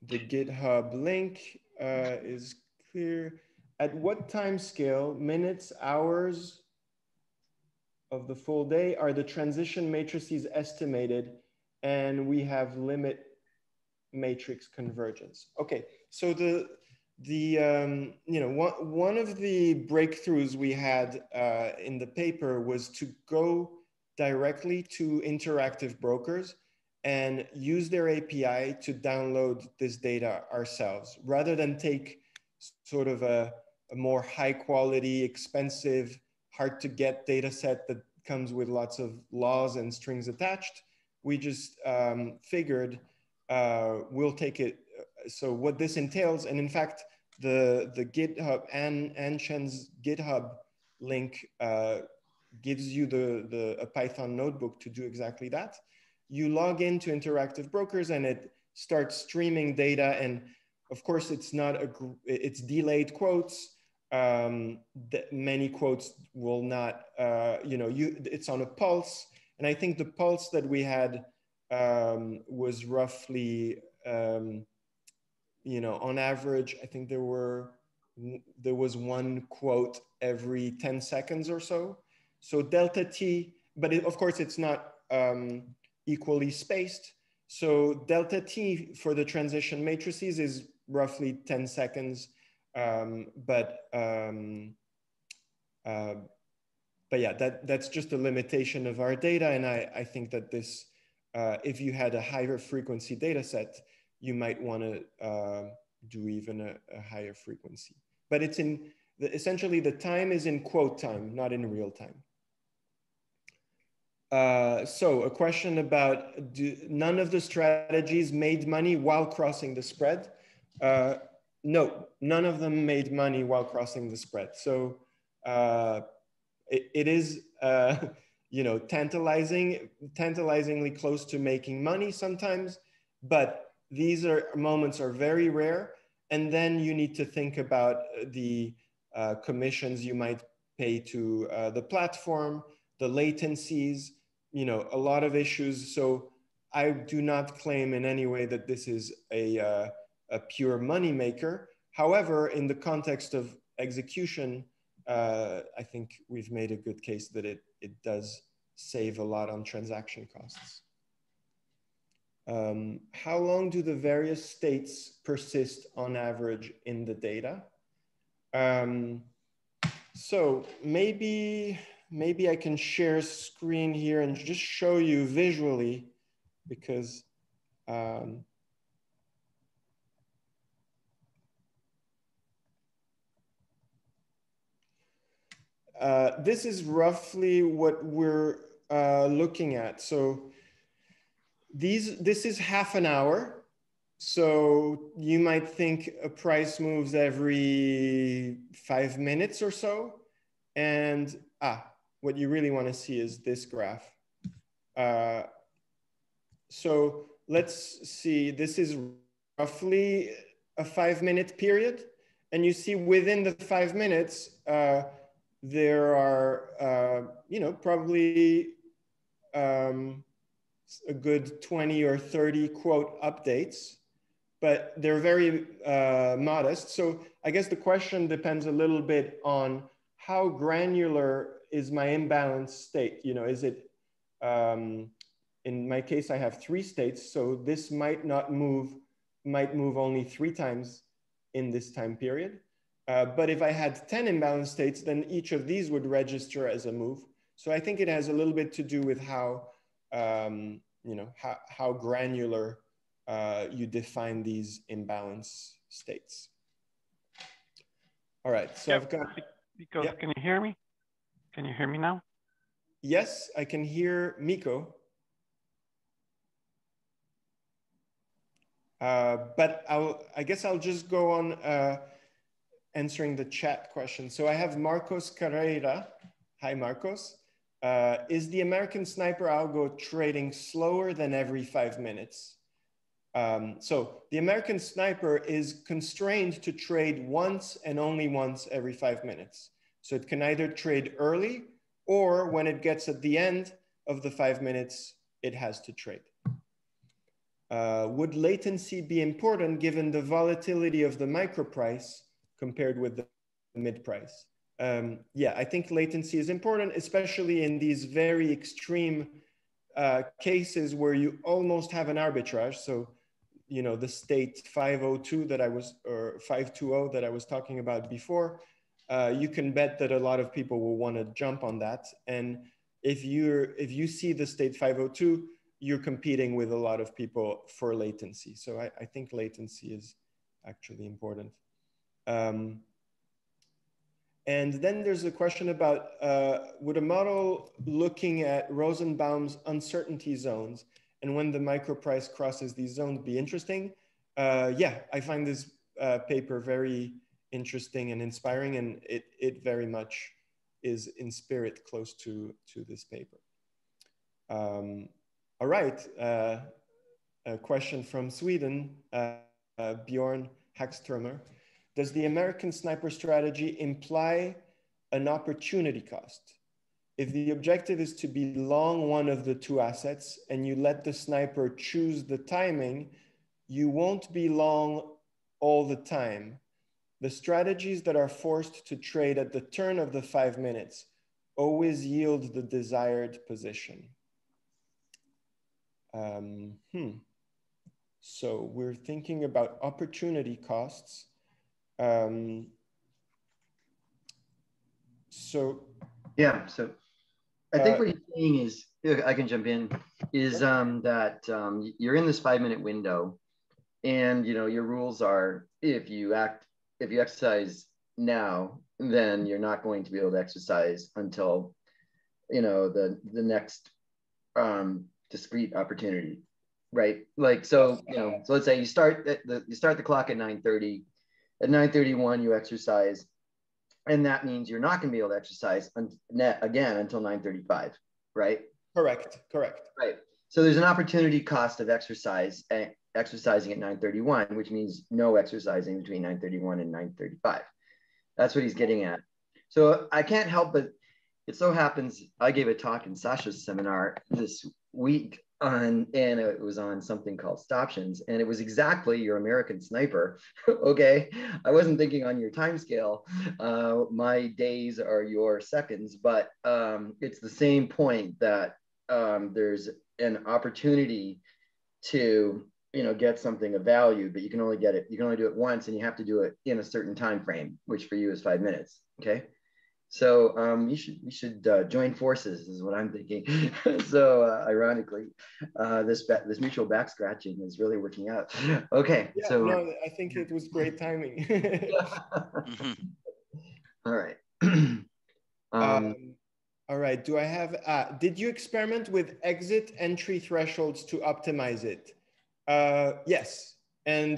The GitHub link is clear. At what time scale, minutes, hours of the full day, are the transition matrices estimated, and we have limit matrix convergence? Okay, so one of the breakthroughs we had in the paper was to go directly to interactive brokers and use their API to download this data ourselves, rather than take sort of a more high quality, expensive, hard to get data set that comes with lots of laws and strings attached. We just figured we'll take it. So what this entails, and in fact, the GitHub and Chen's GitHub link gives you a Python notebook to do exactly that. You log into interactive brokers and it starts streaming data. And of course, it's delayed quotes. Many quotes will not, it's on a pulse. And I think the pulse that we had was roughly, on average, I think there was one quote every 10 seconds or so. So delta T, but of course it's not equally spaced. So delta T for the transition matrices is roughly 10 seconds. But yeah, that's just a limitation of our data. And I think that this, if you had a higher frequency data set, you might want to do even a higher frequency. But it's essentially the time is in quote time, not in real time. So a question about, none of the strategies made money while crossing the spread? No, none of them made money while crossing the spread. So it is, tantalizingly close to making money sometimes, but these moments are very rare. And then you need to think about the commissions you might pay to the platform, the latencies, a lot of issues. So I do not claim in any way that this is a pure money maker. However, in the context of execution, I think we've made a good case that it does save a lot on transaction costs. How long do the various states persist on average in the data? So maybe I can share screen here and just show you visually, because this is roughly what we're looking at. So this is half an hour. So you might think a price moves every 5 minutes or so. And what you really want to see is this graph. So let's see, this is roughly a 5-minute period. And you see within the 5 minutes, there are, you know, probably a good 20 or 30 quote updates, but they're very modest. So I guess the question depends a little bit on how granular is my imbalance state. You know, is it, in my case, I have 3 states, so this might move only 3 times in this time period. But if I had 10 imbalance states, then each of these would register as a move. So I think it has a little bit to do with how, you know, how granular you define these imbalance states. All right, so I've got... Miko, can you hear me? Can you hear me now? Yes, I can hear Miko. But I guess I'll just go on answering the chat question. So I have Marcos Carreira. Hi, Marcos. Is the American Sniper algo trading slower than every 5 minutes? So the American Sniper is constrained to trade once and only once every 5 minutes. So it can either trade early or when it gets at the end of the 5 minutes, it has to trade. Would latency be important given the volatility of the microprice compared with the mid price? Yeah, I think latency is important, especially in these very extreme cases where you almost have an arbitrage. So, you know, the state 502 that I was, or 520 that I was talking about before, you can bet that a lot of people will want to jump on that. And if you see the state 502, you're competing with a lot of people for latency. So I think latency is actually important. And then there's a question about, would a model looking at Rosenbaum's uncertainty zones and when the microprice crosses these zones be interesting? Yeah, I find this paper very interesting and inspiring, and it very much is in spirit close to this paper. All right, a question from Sweden, Bjorn Hackströmer. Does the American Sniper strategy imply an opportunity cost? If the objective is to be long one of the 2 assets and you let the sniper choose the timing, you won't be long all the time. The strategies that are forced to trade at the turn of the 5 minutes always yield the desired position. So we're thinking about opportunity costs. Yeah, so I think what he's saying is, I can jump in, is that you're in this 5-minute window, and you know your rules are if you exercise now, then you're not going to be able to exercise until you know the next discrete opportunity, right? Like so, you know, so let's say you start the clock at 9:30. At 9:31, you exercise, and that means you're not going to be able to exercise again until 9:35, right? Correct. Right. So there's an opportunity cost of exercising at 9:31, which means no exercising between 9:31 and 9:35. That's what he's getting at. So I can't help but, it so happens I gave a talk in Sasha's seminar this week and it was on something called stoptions, and it was exactly your American Sniper. Okay, I wasn't thinking on your time scale. My days are your seconds, but it's the same point that there's an opportunity to get something of value, but you can only do it once, and you have to do it in a certain time frame, which for you is 5 minutes. Okay. So we should join forces is what I'm thinking. So ironically, this mutual back scratching is really working out. Okay. Yeah, so no, I think it was great timing. All right. All right. Do I have? Did you experiment with exit entry thresholds to optimize it? Yes. And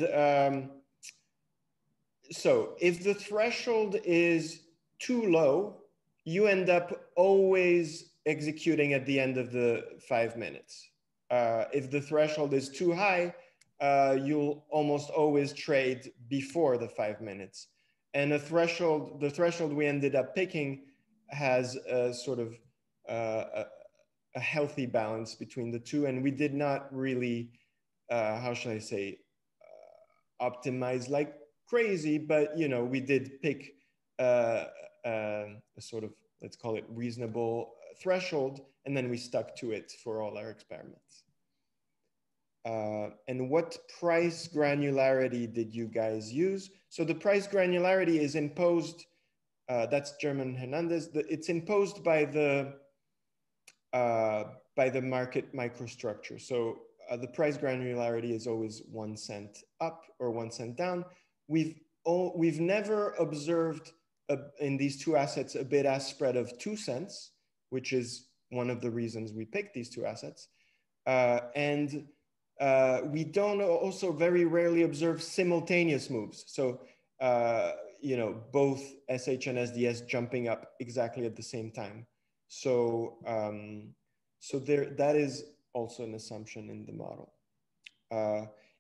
so if the threshold is too low, you end up always executing at the end of the 5 minutes. If the threshold is too high, you'll almost always trade before the 5 minutes. And the threshold we ended up picking has a sort of a healthy balance between the two. And we did not really, how should I say, optimize like crazy, but you know, we did pick a sort of, let's call it reasonable threshold, and then we stuck to it for all our experiments. And what price granularity did you guys use? So the price granularity is imposed, that's German Hernandez, it's imposed by the market microstructure. So the price granularity is always 1 cent up or 1 cent down. We've never observed in these two assets a bid-ask spread of 2 cents, which is one of the reasons we picked these two assets. And we don't also very rarely observe simultaneous moves. So, you know, both SH and SDS jumping up exactly at the same time. So, that is also an assumption in the model.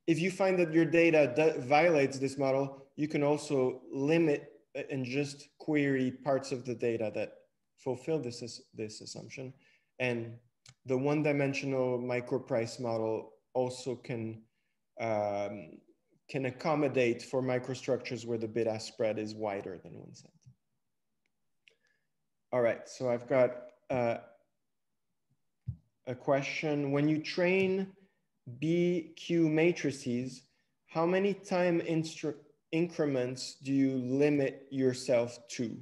If you find that your data violates this model, you can also limit and just query parts of the data that fulfill this assumption. And the one-dimensional microprice model also can accommodate for microstructures where the bid-ask spread is wider than 1 cent. All right, so I've got a question. When you train BQ matrices, how many time increments do you limit yourself to?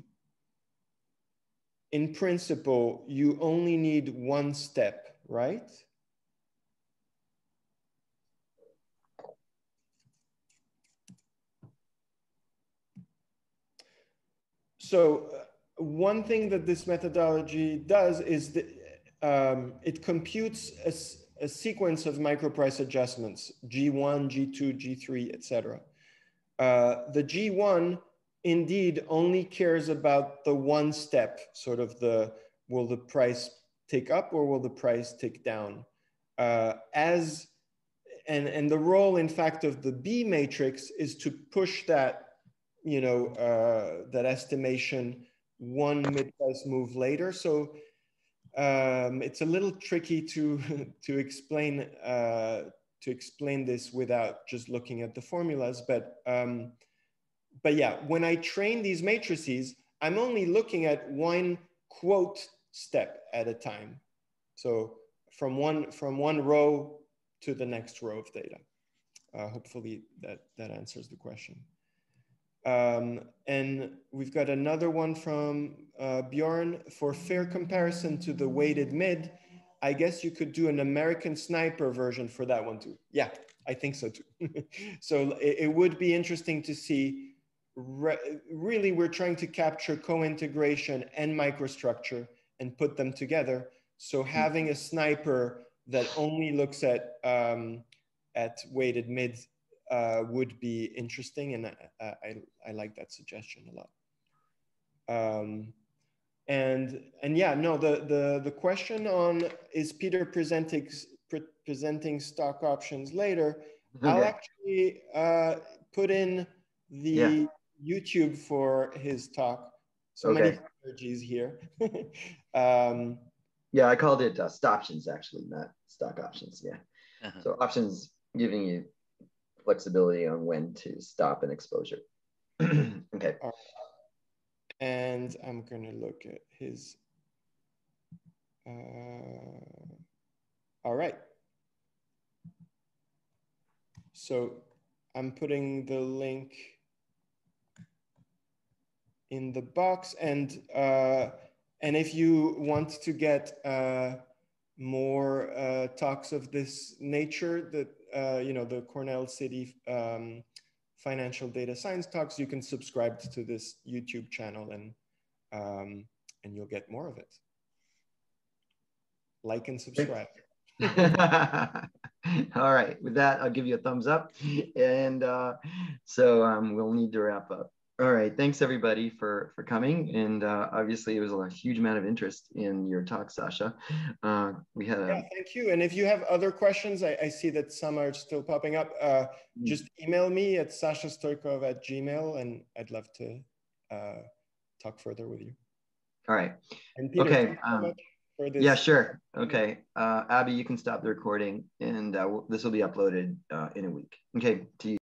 In principle, you only need 1 step, right? So one thing that this methodology does is that it computes a sequence of microprice adjustments, G1, G2, G3, etc. The G1 indeed only cares about the 1 step, sort of will the price tick up or will the price tick down? And the role, in fact, of the B matrix is to push that, you know, that estimation 1 mid-price move later. So it's a little tricky to explain this without just looking at the formulas, but yeah, when I train these matrices, I'm only looking at 1 quote step at a time. So from one row to the next row of data. Hopefully that answers the question. And we've got another one from Bjorn. For fair comparison to the weighted mid, I guess you could do an American Sniper version for that one too. Yeah, I think so too. So it would be interesting to see. Really, we're trying to capture co-integration and microstructure and put them together. So having a sniper that only looks at weighted mid would be interesting, and I like that suggestion a lot. And yeah, no, the question on is Peter presenting stock options later? Okay. I'll actually put in the YouTube for his talk. So many strategies here. Yeah, I called it stoptions actually, not stock options. Yeah. So options giving you flexibility on when to stop an exposure. Okay. And I'm going to look at his. All right. So I'm putting the link in the box, and if you want to get more talks of this nature, that you know, the Cornell City financial data science talks, you can subscribe to this YouTube channel, and you'll get more of it. Like and subscribe. All right, with that, I'll give you a thumbs up, and so we'll need to wrap up. All right. Thanks everybody for coming. And obviously it was a huge amount of interest in your talk, Sasha. We had Yeah, thank you. And if you have other questions, I see that some are still popping up. Just email me at sashastoikov@gmail.com, and I'd love to talk further with you. All right. And Peter, okay. thank you so much for this. Yeah, sure. Okay. Abby, you can stop the recording, and this will be uploaded in a week. Okay. To you.